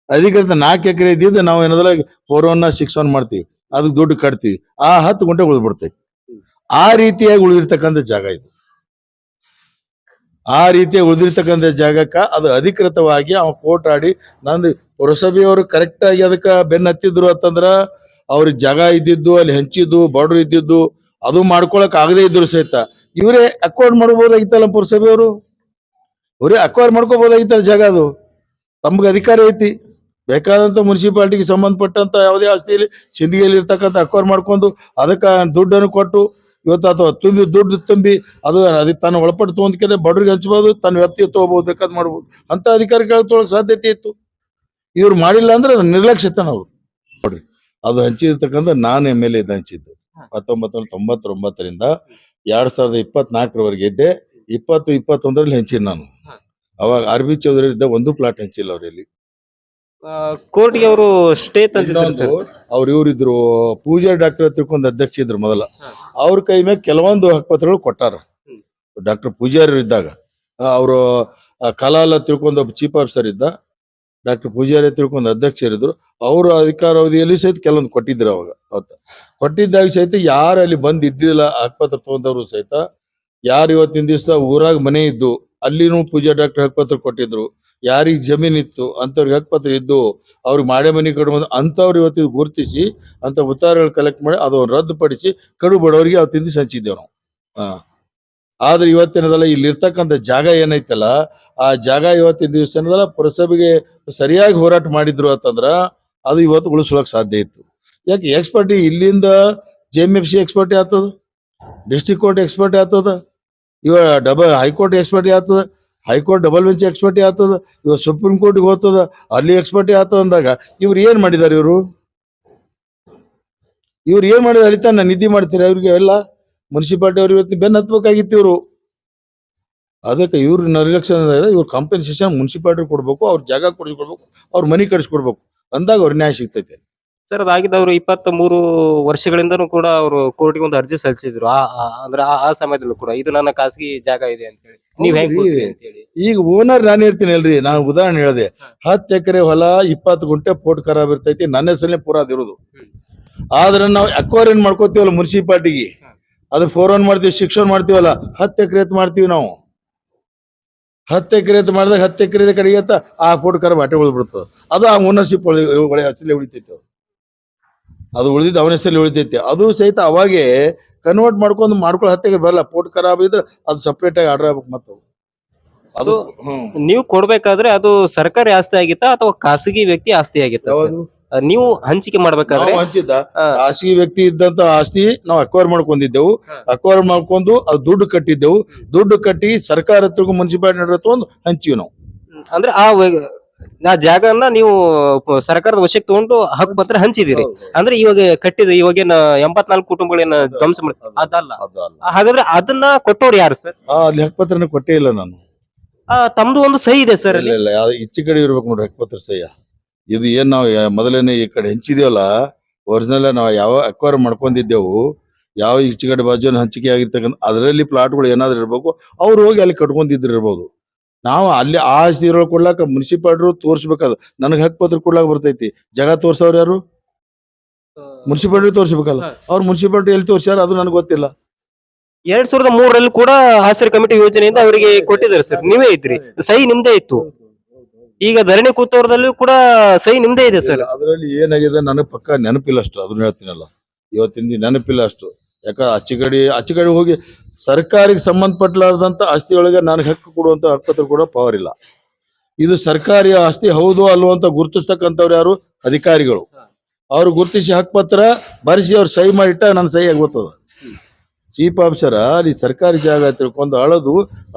ಅಧಿಕೃತ 4 ಎಕರೆ ಇದ್ದಿದ್ದು ನಾವು ಏನದಲ್ಲ 4-1 6-1 ಮಾಡ್ತೀವಿ, ಅದಕ್ಕೆ ದುಡ್ಡು ಕಟ್ತೀವಿ, ಆ 10 ಗುಂಟೆ ಉಳಿದ್ಬಿಡ್ತೈತಿ. ಆ ರೀತಿಯಾಗಿ ಉಳಿದಿರ್ತಕ್ಕಂಥ ಜಾಗ ಇದು. ಆ ರೀತಿಯಾಗಿ ಉಳಿದಿರ್ತಕ್ಕಂಥ ಜಾಗಕ್ಕ ಅದು ಅಧಿಕೃತವಾಗಿ ಅವ ಕೋರ್ಟ್ ಆಡಿ ನಂದು ಪುರಸಭೆಯವರು ಕರೆಕ್ಟ್ ಆಗಿ ಅದಕ್ಕೆ ಬೆನ್ನ ಹತ್ತಿದ್ರು ಅಂತಂದ್ರ ಅವ್ರಿಗೆ ಜಾಗ ಇದ್ದಿದ್ದು ಅಲ್ಲಿ ಹಂಚಿದ್ದು ಬಾರ್ಡರ್ ಇದ್ದಿದ್ದು ಅದು ಮಾಡ್ಕೊಳಕ್ ಆಗದೆ ಇದ್ರು ಸಹಿತ ಇವರೇ ಅಕ್ವೈರ್ ಮಾಡ್ಬೋದಾಗಿತ್ತಲ್ಲ ಪುರಸಭೆಯವರು, ಇವರೇ ಅಕ್ವೈರ್ ಮಾಡ್ಕೋಬಹುದಾಗಿತ್ತಲ್ಲ ಜಾಗ. ಅದು ತಮ್ಗೆ ಅಧಿಕಾರ ಐತಿ. ಬೇಕಾದಂತ ಮುನ್ಸಿಪಾಲಿಟಿಗೆ ಸಂಬಂಧಪಟ್ಟಂತ ಯಾವುದೇ ಆಸ್ತಿಯಲ್ಲಿ ಸಿಂಧಿಗೆಯಲ್ಲಿ ಇರ್ತಕ್ಕಂಥ ಅಕ್ವೈರ್ ಮಾಡ್ಕೊಂಡು ಅದಕ್ಕೆ ದುಡ್ಡನ್ನು ಕೊಟ್ಟು ಇವತ್ತು ಅಥವಾ ತುಂಬಿ ದುಡ್ಡು ತುಂಬಿ ಅದಕ್ಕೆ ತನ್ನ ಒಳಪಟ್ಟು ತಗೊಂಡ್ಕೆ ಬಡ್ರಿಗೆ ಹಂಚ್ಬೋದು, ತನ್ನ ವ್ಯಾಪ್ತಿಗೆ ತಗೋಬಹುದು, ಬೇಕಾದ್ ಮಾಡ್ಬೋದು. ಅಂತ ಅಧಿಕಾರಿಗಳು ತೊಗೊಳಕ್ ಸಾಧ್ಯತೆ ಇತ್ತು. ಇವ್ರು ಮಾಡಿಲ್ಲ ಅಂದ್ರೆ ಅದು ನಿರ್ಲಕ್ಷ್ಯತೆ. ನಾವು ನೋಡ್ರಿ ಅದು ಹಂಚಿರ್ತಕ್ಕಂಥ ನಾನು MLA ಇದ್ದ ಹಂಚಿದ್ದು 1999ರಿಂದ 2024ರವರೆಗೆ ಇದ್ದೆ. 2021ರಲ್ಲಿ ಹಂಚಿನ ನಾನು. ಅವಾಗ RB ಚೌಧರಿ ಇದ್ದ ಒಂದು ಪ್ಲಾಟ್ ಹಂಚಿಲ್ಲ ಅವರಲ್ಲಿ. ಕೋರ್ಟ್ಗೆ ಅವರು ಸ್ಟೇ ತಂದಿದ್ರು. ಅವ್ರು ಇವರಿದ್ರು ಪೂಜಾರಿ ಡಾಕ್ಟರ್ ತಿಳ್ಕೊಂಡ್ ಅಧ್ಯಕ್ಷ ಇದ್ರು ಮೊದಲ. ಅವ್ರ ಕೈ ಮೇಲೆ ಕೆಲವೊಂದು ಹಕ್ಕುಪತ್ರಗಳು ಕೊಟ್ಟಾರ. ಡಾಕ್ಟರ್ ಪೂಜಾರಿ ಇದ್ದಾಗ ಅವರು ಕಲಾಲ ತಿಳ್ಕೊಂಡ್ ಒಬ್ಬ ಚೀಫ್ ಆಫೀಸರ್ ಇದ್ದ, ಡಾಕ್ಟರ್ ಪೂಜಾರಿ ತಿಳ್ಕೊಂಡ್ ಅಧ್ಯಕ್ಷರಿದ್ರು. ಅವರು ಅಧಿಕಾರಾವಧಿಯಲ್ಲಿ ಸಹಿತ ಕೆಲವೊಂದು ಕೊಟ್ಟಿದ್ರು. ಅವಾಗ ಅವತ್ತ ಕೊಟ್ಟಿದ್ದಾಗ ಸಹಿತ ಯಾರು ಅಲ್ಲಿ ಬಂದ್ ಇದ್ದಿಲ್ಲ ಹಕ್ಕುಪತ್ರ ತಗೊಂಡವ್ರು ಸಹಿತ, ಯಾರು ಇವತ್ತಿನ ದಿವಸ ಊರಾಗ ಮನೆ ಇದ್ದು ಅಲ್ಲಿನೂ ಪೂಜಾ ಡಾಕ್ಟರ್ ಹಕ್ಕುಪತ್ರ ಕೊಟ್ಟಿದ್ರು. ಯಾರಿಗೆ ಜಮೀನ್ ಇತ್ತು ಅಂತವ್ರಿಗೆ ಹಕ್ಕುಪತ್ರ ಇದ್ದು ಅವ್ರಿಗೆ ಮಾಡೆ ಮನೆ ಕಡುಬಂದು ಅಂತವ್ರು ಇವತ್ತಿಗೆ ಗುರುತಿಸಿ ಅಂತ ಉತ್ತಾರಗಳು ಕಲೆಕ್ಟ್ ಮಾಡಿ ಅದು ರದ್ದುಪಡಿಸಿ ಕಡು ಬಡವರಿಗೆ ಅವತ್ತಿನ ದಿವಸ ಹಂಚಿದ್ದೇವೆ ನಾವು. ಆದ್ರೆ ಇವತ್ತೇನದಲ್ಲ ಇಲ್ಲಿ ಇರ್ತಕ್ಕಂಥ ಜಾಗ ಏನೈತಲ್ಲ ಆ ಜಾಗ ಇವತ್ತಿನ ದಿವಸ ಏನದಲ್ಲ ಪುರಸಭೆಗೆ ಸರಿಯಾಗಿ ಹೋರಾಟ ಮಾಡಿದ್ರು ಅಂತಂದ್ರ ಅದು ಇವತ್ತು ಉಳಿಸ್ಕೊಳಕ್ ಸಾಧ್ಯ ಇತ್ತು. ಯಾಕೆ ಎಕ್ಸ್ಪರ್ಟಿ ಇಲ್ಲಿಂದ JMFC ಎಕ್ಸ್ಪರ್ಟಿ ಆಗ್ತದ, ಡಿಸ್ಟ್ರಿಕ್ಟ್ ಕೋರ್ಟ್ ಎಕ್ಸ್ಪರ್ಟಿ ಆಗ್ತದ, ಇವ ಹೈಕೋರ್ಟ್ ಎಕ್ಸ್ಪರ್ಟಿ ಆಗ್ತದ, ಹೈಕೋರ್ಟ್ ಡಬಲ್ ಬೆಂಚ್ ಎಕ್ಸ್ಪರ್ಟಿ ಆಗ್ತದ, ಇವಾಗ ಸುಪ್ರೀಂ ಕೋರ್ಟ್ಗೆ ಹೋಗ್ತದ, ಅಲ್ಲಿ ಎಕ್ಸ್ಪರ್ಟಿ ಆಗ್ತದ ಅಂದಾಗ ಇವ್ರು ಏನ್ ಮಾಡಿದಾರೆ? ಇವ್ರು ಏನ್ ಮಾಡಿದಾರೆ? ಅಲ್ಲಿ ತಾನ ನಿಧಿ ಮಾಡ್ತೀರಿ ಅವ್ರಿಗೆ ಎಲ್ಲ ಮುನ್ಸಿಪಾಲಿಟಿ ಅವ್ರು ಇವತ್ತು ಬೆನ್ನ ಹತ್ಬೇಕಾಗಿತ್ತು ಇವರು. ಅದಕ್ಕೆ ಇವ್ರ ನಿರ್ಲಕ್ಷ್ಯ ಇವ್ರು ಕಾಂಪೆನ್ಸೇಷನ್ ಮುನ್ಸಿಪಾಲಿಟಿ ಕೊಡ್ಬೇಕು, ಅವ್ರ ಜಾಗ ಕೊಡ್ಬೇಕು, ಅವ್ರ ಮನಿ ಕಡಿಸ್ಕೊಡ್ಬೇಕು ಅಂದಾಗ ಅವ್ರ ನ್ಯಾಯ ಸಿಗ್ತೈತೆ. ಸರ್ ಅದಾಗಿದ್ದವರು 23 ವರ್ಷಗಳಿಂದನೂ ಕೂಡ ಅವರು ಕೋರ್ಟ್ಗೆ ಒಂದು ಅರ್ಜಿ ಸಲ್ಲಿಸಿದ್ರು. ಅಂದ್ರೆ ಆ ಸಮಯದಲ್ಲೂ ಕೂಡ ಇದು ನನ್ನ ಖಾಸಗಿ ಜಾಗ ಇದೆ ಅಂತ ಹೇಳಿ, ನೀವ್ ಹೆಂಗ್ ಕೊಟ್ರಿ ಅಂತ ಹೇಳಿ. ಈಗ ಓನರ್ ನಾನು ಇರ್ತೀನಿ ಅಲ್ರಿ, ನಾನು ಉದಾಹರಣೆ ಹೇಳಿದೆ 10 ಎಕರೆ ಹೊಲ 20 ಗುಂಟೆ ಪೋರ್ಟ್ ಖರಾಬ್ ಇರ್ತೈತಿ, ನನ್ನ ಹೆಸರಲ್ಲೇ ಪೂರ ಅದಿರೋದು. ಆದ್ರೆ ನಾವು ಅಕ್ವೈರ್ ಏನ್ ಮಾಡ್ಕೋತೀವಲ್ಲ ಮುನ್ಸಿಪಾಲಿಟಿಗೆ, ಅದು 4-1 ಮಾಡ್ತೀವಿ, 6-1 ಮಾಡ್ತೀವಲ್ಲ, 10 ಎಕರೆ ಮಾಡ್ತೀವಿ ನಾವು. 10 ಎಕರೆ ಮಾಡಿದಾಗ 10 ಎಕರೆ ಕಡೆಗೆ ಆ ಪೋರ್ಟ್ ಖರಾಬ್ ಅಟ್ಟೆ ಉಳಿದ್ಬಿಡ್ತದೆ. ಅದು ಆ ಓನರ್ಶಿಪ್ ಹೆಸರಲ್ಲೇ ಉಳಿತೈತಿ. ಅದು ಉಳಿದಿದ್ದು ಅವನ ಹೆಸರಲ್ಲಿ ಉಳಿತೈತಿ. ಅದು ಸಹಿತ ಅವಾಗೆ ಕನ್ವರ್ಟ್ ಮಾಡ್ಕೊಂಡು 10 ಎಕರೆ ಬರಲ್ಲ. ಪೋರ್ಟ್ ಖರಾಬ್ ಇದ್ರೆ ಅದು ಸಪ್ರೇಟ್ ಆಗಿ ಆರ್ಡರ್ ಆಗ್ಬೇಕು. ಮತ್ತೆ ನೀವು ಕೊಡ್ಬೇಕಾದ್ರೆ ಅದು ಸರ್ಕಾರಿ ಆಸ್ತಿ ಆಗಿತ್ತಾ ಅಥವಾ ಖಾಸಗಿ ವ್ಯಕ್ತಿ ಆಸ್ತಿ ಆಗಿತ್ತಾ? ನೀವು ಹಂಚಿಕೆ ಮಾಡ್ಬೇಕಾದ್ರೆ ನಾವು ಹಂಚಿದ್ದ ಆ, ಖಾಸಗಿ ವ್ಯಕ್ತಿ ಇದ್ದಂತ ಆಸ್ತಿ ನಾವು ಅಕ್ವೈರ್ ಮಾಡ್ಕೊಂಡಿದ್ದೆವು. ಹಾ. ಅಕ್ವೈರ್ ಮಾಡ್ಕೊಂಡು ಅದು ದುಡ್ಡು ಕಟ್ಟಿದ್ದೆವು. ದುಡ್ಡು ಕಟ್ಟಿ ಸರ್ಕಾರ ಹತ್ರಗೂ ಮುನ್ಸಿಪಾಲಿಟಿ ನಡುವೆ ತಗೊಂಡು ಹಂಚಿವಿ ನಾವು. ಅಂದ್ರೆ ಆ ಜಾಗನ ನೀವು ಸರ್ಕಾರದ ವಶಕ್ಕೆ ತಗೊಂಡು ಹಕ್ಕು ಪತ್ರ ಹಂಚಿದಿರಿ. ಅಂದ್ರೆ ಇವಾಗ ಕಟ್ಟಿದ ಇವಾಗೇನ 84 ಕುಟುಂಬಗಳೇನ ಧ್ವಂಸ ಮಾಡಿ ಅದಲ್ಲ. ಹಾಗಾದ್ರೆ ಅದನ್ನ ಕೊಟ್ಟವ್ರು ಯಾರು ಸರ್? ಅಲ್ಲಿ ಹಕ್ಕುಪತ್ರನ ಕೊಟ್ಟೇ ಇಲ್ಲ ನಾನು. ತಮ್ದು ಒಂದು ಸಹಿ ಇದೆ ಸರ್ ಅಲ್ಲಿ. ಇಲ್ಲ ಈಚೆ ಕಡೆ ಇರ್ಬೇಕು ನೋಡ್ರಿ ಹಕ್ಕುಪತ್ರ ಸಹ್ಯ. ಇದು ಏನ್ ನಾವು ಮೊದಲೇನೆ ಈ ಕಡೆ ಹಂಚಿದೇವಲ್ಲ, ಒರಿಜಿನಲ್ ನಾವು ಯಾವ ಅಕ್ವೈರ್ ಮಾಡ್ಕೊಂಡಿದ್ದೆವು, ಯಾವ ಈಚೆ ಕಡೆ ಬಾಜುನ ಹಂಚಿಕೆ ಆಗಿರ್ತಕ್ಕಂಥ ಅದರಲ್ಲಿ ಪ್ಲಾಟ್ಗಳು ಏನಾದ್ರು ಇರ್ಬೇಕು, ಅವ್ರು ಹೋಗಿ ಅಲ್ಲಿ ಕಟ್ಕೊಂಡಿದ್ರು ಇರ್ಬೋದು. ನಾವು ಅಲ್ಲಿ ಆ ಆಸ್ತಿ ಇರೋ ಕೊಡ್ಲಾಕ ಮುನ್ಸಿಪಾಲ್ಟಿ ತೋರ್ಸ್ಬೇಕಾದ ನನಗೆ ಹಕ್ಕುಪತ್ರ ಕೊಡ್ಲಾಕ ಬರ್ತೈತಿ. ಜಾಗ ತೋರ್ಸವ್ರು ಯಾರು? ಮುನ್ಸಿಪಾಲ್ಟಿ ತೋರ್ಸ್ಬೇಕಲ್ಲ. ಅವ್ರು ಮುನ್ಸಿಪಾಲ್ಟಿ ಎಲ್ಲಿ ತೋರ್ಸ್ಯಾರ ಅದು ನನಗೆ ಗೊತ್ತಿಲ್ಲ. 2003 ಕೂಡ ಹಸಿರು ಕಮಿಟಿ ಯೋಜನೆಯಿಂದ ಅವರಿಗೆ ಕೊಟ್ಟಿದ್ದಾರೆ ಸರ್. ನೀವೇ ಇದ್ರಿ, ಸಹಿ ನಿಮ್ದೇ ಇತ್ತು. ಈಗ ಧರಣಿ ಕೂತವ್ರದಲ್ಲೂ ಕೂಡ ಸಹಿ ನಿಮ್ದೇ ಇದೆ ಸರ್. ಅದರಲ್ಲಿ ಏನಾಗಿದೆ ನನಗೆ ಪಕ್ಕ ನೆನಪಿಲ್ಲ ಅಷ್ಟು. ಅದನ್ನ ಹೇಳ್ತೀನಲ್ಲ, ಇವತ್ತಿನ ನೆನಪಿಲ್ಲ ಅಷ್ಟು. ಯಾಕ ಆಚೆ ಕಡೆ ಹೋಗಿ ಸರ್ಕಾರಿಗೆ ಸಂಬಂಧಪಟ್ಟಲಾರ್ದಂತ ಆಸ್ತಿ ಒಳಗೆ ನನಗೆ ಹಕ್ಕು ಕೊಡುವಂತ ಹಕ್ಕುಪತ್ರ ಕೂಡ ಪವರ್ ಇಲ್ಲ. ಇದು ಸರ್ಕಾರಿ ಆಸ್ತಿ ಹೌದು ಅಲ್ವೋ ಅಂತ ಗುರುತಿಸ್ತಕ್ಕಂಥವ್ರು ಯಾರು? ಅಧಿಕಾರಿಗಳು. ಅವ್ರು ಗುರುತಿಸಿ ಹಕ್ಕುಪತ್ರ ಬರೆಸಿ ಅವ್ರು ಸಹಿ ಮಾಡಿಟ್ಟ ನನ್ನ ಸಹಿ ಆಗೋಗ್ತದ. ಚೀಫ್ ಆಫೀಸರ್ ಅಲ್ಲಿ ಸರ್ಕಾರಿ ಜಾಗ ತಿಳ್ಕೊಂಡು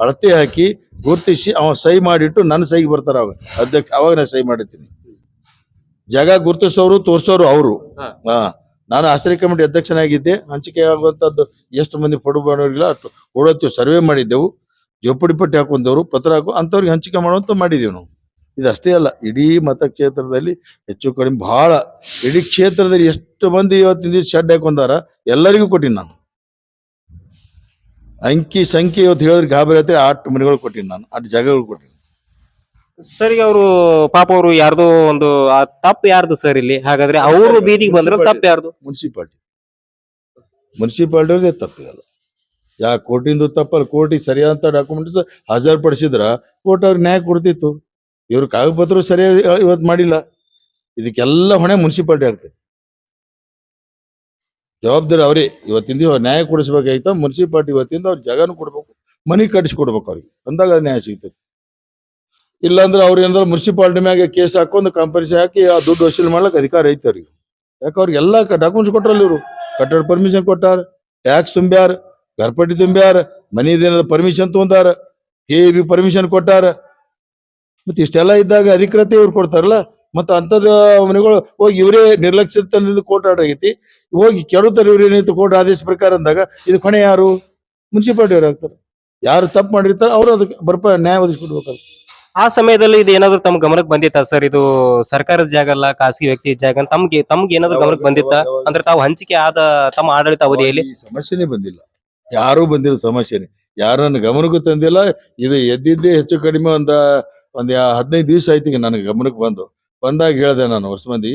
ಅಳತೆ ಹಾಕಿ ಗುರುತಿಸಿ ಅವ ಸಹಿ ಮಾಡಿಟ್ಟು ನನ್ನ ಸಹಿಗೆ ಬರ್ತಾರ. ಅಧ್ಯಕ್ಷ ಅವಾಗ ನಾನು ಸಹಿ ಮಾಡಿರ್ತೀನಿ. ಜಾಗ ಗುರುತಿಸೋರು ತೋರ್ಸೋರು ಅವರು. ನಾನು ಆಶ್ರಯ ಕಮಿಟಿ ಅಧ್ಯಕ್ಷನಾಗಿದ್ದೆ. ಹಂಚಿಕೆ ಆಗುವಂತದ್ದು ಎಷ್ಟು ಮಂದಿ ಪಡುಬಾಣವರಿಲ್ಲ ಅಷ್ಟು ಓಡತ್ತೀವಿ. ಸರ್ವೆ ಮಾಡಿದ್ದೆವು, ಜೋಪಡಿ ಪಟ್ಟಿ ಹಾಕೊಂಡವ್ರು, ಪತ್ರ ಹಾಕೋ ಅಂಥವ್ರಿಗೆ ಹಂಚಿಕೆ ಮಾಡುವಂತ ಮಾಡಿದೀವಿ ನಾವು. ಇದಷ್ಟೇ ಅಲ್ಲ, ಇಡೀ ಮತಕ್ಷೇತ್ರದಲ್ಲಿ ಹೆಚ್ಚು ಕಡಿಮೆ ಬಹಳ ಇಡೀ ಕ್ಷೇತ್ರದಲ್ಲಿ ಎಷ್ಟು ಮಂದಿ ಇವತ್ತಿನ ದಿವಸ ಶೆಡ್ ಹಾಕೊಂಡಾರ ಎಲ್ಲರಿಗೂ ಕೊಟ್ಟಿನಿ ನಾನು. ಅಂಕಿ ಸಂಖ್ಯೆ ಇವತ್ತು ಹೇಳಿದ್ರೆ ಗಾಬರಿ ಆಯ್ತು. 8 ಮನೆಗಳು ಕೊಟ್ಟಿನಿ ನಾನು, 8 ಜಾಗಗಳು ಕೊಟ್ಟಿನಿ. ಸರ್ ಈಗ ಅವರು ಪಾಪ ಅವರು ಯಾರ್ದೋ ಒಂದು ತಪ್ಪು ಯಾರ್ದು ಸರ್ ಇಲ್ಲಿ? ಹಾಗಾದ್ರೆ ಅವರು ಬೀದಿಗೆ ಬಂದ್ರೆ ತಪ್ಪು ಯಾರ್ದು? ಮುನ್ಸಿಪಾಲ್ಟಿ ತಪ್ಪಿದಲ್ಲ. ಯಾ ಕೋರ್ಟಿಂದು ತಪ್ಪಲ್ಲ. ಕೋರ್ಟಿಗೆ ಸರಿಯಾದಂತ ಡಾಕ್ಯುಮೆಂಟ್ಸ್ ಹಾಜರುಪಡಿಸಿದ್ರ ಕೋರ್ಟ್ ಅವ್ರಿಗೆ ನ್ಯಾಯ ಕೊಡ್ತಿತ್ತು. ಇವ್ರ ಕಾಗದಪತ್ರ ಸರಿಯಾಗಿ ಇವತ್ತು ಮಾಡಿಲ್ಲ. ಇದಕ್ಕೆಲ್ಲ ಹೊಣೆ ಮುನ್ಸಿಪಾಲ್ಟಿ ಆಗ್ತದೆ. ಜವಾಬ್ದಾರಿ ಅವರೇ. ಇವತ್ತಿಂದ ನ್ಯಾಯ ಕೊಡಿಸ್ಬೇಕಾಯ್ತ ಮುನ್ಸಿಪಾಲ್ಟಿ. ಇವತ್ತಿಂದ ಅವ್ರ ಜಾಗನೂ ಕೊಡ್ಬೇಕು, ಮನಿ ಕಟ್ಟಿಸ್ಕೊಡ್ಬೇಕು ಅವ್ರಿಗೆ. ಅಂದಾಗ ಅದು ನ್ಯಾಯ ಸಿಗ್ತದೆ. ಇಲ್ಲಾಂದ್ರೆ ಅವ್ರು ಏನಾದ್ರು ಮುನ್ಸಿಪಾಲ್ಟಿ ಮ್ಯಾಗೆ ಕೇಸ್ ಹಾಕೊಂಡು ಕಂಪನಿ ಹಾಕಿ ಆ ದುಡ್ಡು ವಸೂಲಿ ಮಾಡ್ಲಿಕ್ಕೆ ಅಧಿಕಾರ ಐತೆ ಅವ್ರಿಗೆ. ಯಾಕೆ ಅವ್ರಿಗೆ ಎಲ್ಲ ಡಾಕ್ಯುಮೆಂಟ್ಸ್ ಕೊಟ್ರಲ್ಲ ಇವರು. ಕಟ್ಟಡ ಪರ್ಮಿಷನ್ ಕೊಟ್ಟಾರ, ಟ್ಯಾಕ್ಸ್ ತುಂಬ್ಯಾರ, ಗರ್ಪಟ್ಟಿ ತುಂಬ್ಯಾರ, ಮನಿದೇನದ ಪರ್ಮಿಷನ್ ತೊಗೊಂಡಾರ, KEB ಪರ್ಮಿಷನ್ ಕೊಟ್ಟಾರ. ಮತ್ತೆ ಇಷ್ಟೆಲ್ಲ ಇದ್ದಾಗ ಅಧಿಕೃತ ಇವ್ರು ಕೊಡ್ತಾರಲ್ಲ. ಮತ್ತೆ ಅಂಥದ ಮನೆಗಳು ಹೋಗಿ ಇವರೇ ನಿರ್ಲಕ್ಷ್ಯತನದಿಂದ ಕೋರ್ಟ್ ಆರ್ಡರ್ ಆಗೈತಿ, ಹೋಗಿ ಕೆಡುತ್ತಾರೆ ಇವ್ರು ಏನಿತ್ತು ಕೋರ್ಟ್ ಆದೇಶ ಪ್ರಕಾರ ಅಂದಾಗ ಇದು ಕೊನೆ ಯಾರು? ಮುನ್ಸಿಪಾಲ್ಟಿ ಅವ್ರು ಆಗ್ತಾರೆ. ಯಾರು ತಪ್ಪು ಮಾಡಿರ್ತಾರೆ ಅವರು ಅದಕ್ಕೆ ನ್ಯಾಯ ಒದಗಿಸ್ಕೊಡ್ಬೇಕು. ಆ ಸಮಯದಲ್ಲಿ ಇದು ಏನಾದ್ರು ತಮ್ಮ ಗಮನಕ್ಕೆ ಬಂದಿತ್ತಾ ಸರ್? ಇದು ಸರ್ಕಾರದ ಜಾಗ ಅಲ್ಲ, ಖಾಸಗಿ ವ್ಯಕ್ತಿ ಜಾಗ ಅಂತ ತಮ್ಗೆ ಏನಾದ್ರು ಗಮನಕ್ಕೆ ಬಂದಿತ್ತಾ? ಅಂದ್ರೆ ತಾವು ಹಂಚಿಕೆ ಆದ ತಮ್ಮ ಆಡಳಿತ ಅವಧಿಯಲ್ಲಿ ಸಮಸ್ಯೆನೇ ಬಂದಿಲ್ಲ. ಯಾರೂ ಬಂದಿಲ್ಲ ಸಮಸ್ಯೆನೆ. ಯಾರು ನನ್ನ ಗಮನಕ್ಕೂ ತಂದಿಲ್ಲ. ಇದು ಎದ್ದಿದ್ದೇ ಹೆಚ್ಚು ಕಡಿಮೆ ಒಂದ್ 15 ದಿವಸ ಆಯ್ತು ಈಗ ನನಗೆ ಗಮನಕ್ಕೆ ಬಂದಾಗ ಹೇಳ್ದೆ ನಾನು ಹೊಸ ಮಂದಿ,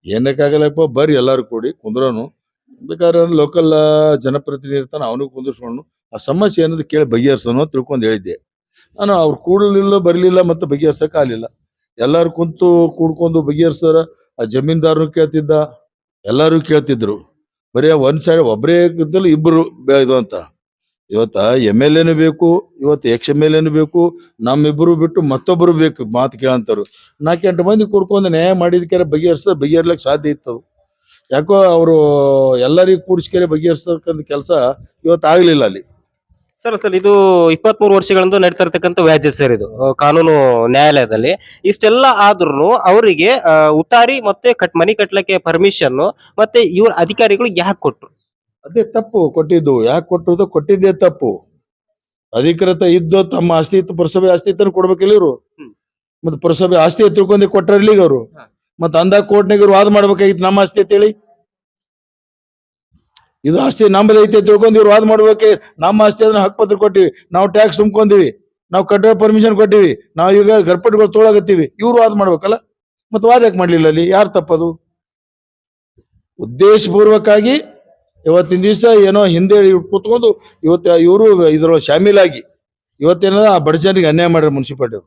ಏನಕ್ಕಾಗಲ್ಲಪ್ಪ ಬರ್ರಿ ಎಲ್ಲಾರು ಕೂಡಿ ಕುಂದ್ರೋನು, ಬೇಕಾದ್ರೆ ಲೋಕಲ್ ಜನಪ್ರತಿನಿಧಿ ಇರ್ತಾನೆ ಅವನಿಗೆ ಕುಂದಿರ್ಸ್ಕೊಂಡು ಆ ಸಮಸ್ಯೆ ಏನದು ಕೇಳಿ ಬಗೆಹರಿಸೋನು ಅಂತ ತಿಳ್ಕೊಂಡು ಹೇಳಿದ್ದೆ ನಾನು. ಅವ್ರು ಕೂಡಲಿಲ್ಲ, ಬರ್ಲಿಲ್ಲ, ಮತ್ತೆ ಬಗೆಹರ್ಸಕ್ ಆಗ್ಲಿಲ್ಲ. ಎಲ್ಲಾರು ಕುಂತು ಕೂಡ್ಕೊಂಡು ಬಗೆಹರ್ಸಾರ. ಆ ಜಮೀನ್ದಾರನು ಕೇಳ್ತಿದ್ದ, ಎಲ್ಲಾರು ಕೇಳ್ತಿದ್ರು. ಬರೀ ಒಂದ್ ಸೈಡ್ ಒಬ್ಬರೇ ಇಬ್ಬರು ಇದು ಅಂತ. ಇವತ್ತ MLA ಬೇಕು, ಇವತ್ತು ex-MLA ಬೇಕು, ನಮ್ಮಿಬ್ಬರು ಬಿಟ್ಟು ಮತ್ತೊಬ್ಬರು ಬೇಕು ಮಾತು ಕೇಳಂತಾರು. 4-8 ಮಂದಿ ಕೂಡ್ಕೊಂಡು ನ್ಯಾಯ ಮಾಡಿದಕ್ಕೆ ಬಗೆಹರ್ಲಿಕ್ಕೆ ಸಾಧ್ಯ ಇತ್ತು. ಯಾಕೋ ಅವರು ಎಲ್ಲರಿಗೂ ಕೂಡಿಸ್ಕೆರೆ ಬಗೆಹರಿಸ್ತಕ್ಕಂಥ ಕೆಲಸ ಇವತ್ತು ಆಗ್ಲಿಲ್ಲ ಅಲ್ಲಿ. ಸರ್ ಇದು 23 ವರ್ಷಗಳಿಂದ ನಡೀತಾ ಇರ್ತಕ್ಕಂಥ ವ್ಯಾಜ್ಯ ಸರ್ ಇದು ಕಾನೂನು ನ್ಯಾಯಾಲಯದಲ್ಲಿ. ಇಷ್ಟೆಲ್ಲ ಆದ್ರೂ ಅವರಿಗೆ ಉತ್ತಾರಿ ಮತ್ತೆ ಮನಿ ಕಟ್ಲಕ್ಕೆ ಪರ್ಮಿಷನ್ ಮತ್ತೆ ಇವ್ರ ಅಧಿಕಾರಿಗಳು ಯಾಕೆ ಕೊಟ್ರು? ಅದೇ ತಪ್ಪು ಕೊಟ್ಟಿದ್ದು. ಯಾಕೆ ಕೊಟ್ಟರು? ಕೊಟ್ಟಿದ್ದೇ ತಪ್ಪು. ಅಧಿಕೃತ ಇದ್ದು ತಮ್ಮ ಆಸ್ತಿ ಇತ್ತು, ಪುರಸಭೆ ಆಸ್ತಿ ಇತ್ತು ಕೊಡ್ಬೇಕಿಲ್ಲ ಇವರು. ಮತ್ತೆ ಪುರಸಭೆ ಆಸ್ತಿ ತಿಳ್ಕೊಂಡಿ ಕೊಟ್ಟಾರ ಈಗ ಅವರು. ಮತ್ತೆ ಅಂದಾಗ ಕೋರ್ಟ್ನಾಗ ಇವ್ರು ವಾದ ಮಾಡ್ಬೇಕಾಗಿತ್ತು ನಮ್ಮ ಆಸ್ತಿ ಅಂತೇಳಿ. ಇದು ಆಸ್ತಿ ನಮ್ಮದೈತೆ ತಿಳ್ಕೊಂಡು ಇವ್ರು ವಾದ ಮಾಡ್ಬೇಕೆ. ನಮ್ಮ ಆಸ್ತಿ ಅದನ್ನ ಹಕ್ಕುಪತ್ರ ಕೊಟ್ಟಿವಿ, ನಾವು ಟ್ಯಾಕ್ಸ್ ತುಂಬ್ಕೊಂಡಿವಿ, ನಾವು ಕಟ್ಟಡ ಪರ್ಮಿಷನ್ ಕೊಟ್ಟಿವಿ, ನಾವು ಈಗ ಗರ್ಪಟ್ಟಿಗಳು ತೊಳಗತ್ತೀವಿ. ಇವ್ರು ವಾದ ಮಾಡ್ಬೇಕಲ್ಲ. ಮತ್ತೆ ವಾದ ಯಾಕೆ ಮಾಡ್ಲಿಲ್ಲ ಅಲ್ಲಿ? ಯಾರು ತಪ್ಪದು? ಉದ್ದೇಶಪೂರ್ವಕವಾಗಿ ಇವತ್ತಿನ ದಿವಸ ಏನೋ ಹಿಂದೆ ಕೂತ್ಕೊಂಡು ಇವತ್ತು ಇವರು ಇದ್ರೊಳಗೆ ಶಾಮೀಲಾಗಿ ಇವತ್ತೇನದ ಆ ಬಡ ಜನರಿಗೆ ಅನ್ಯಾಯ ಮಾಡ್ಯಾರ ಮುನ್ಸಿಪಾಲ್ಟಿ ಅವರು.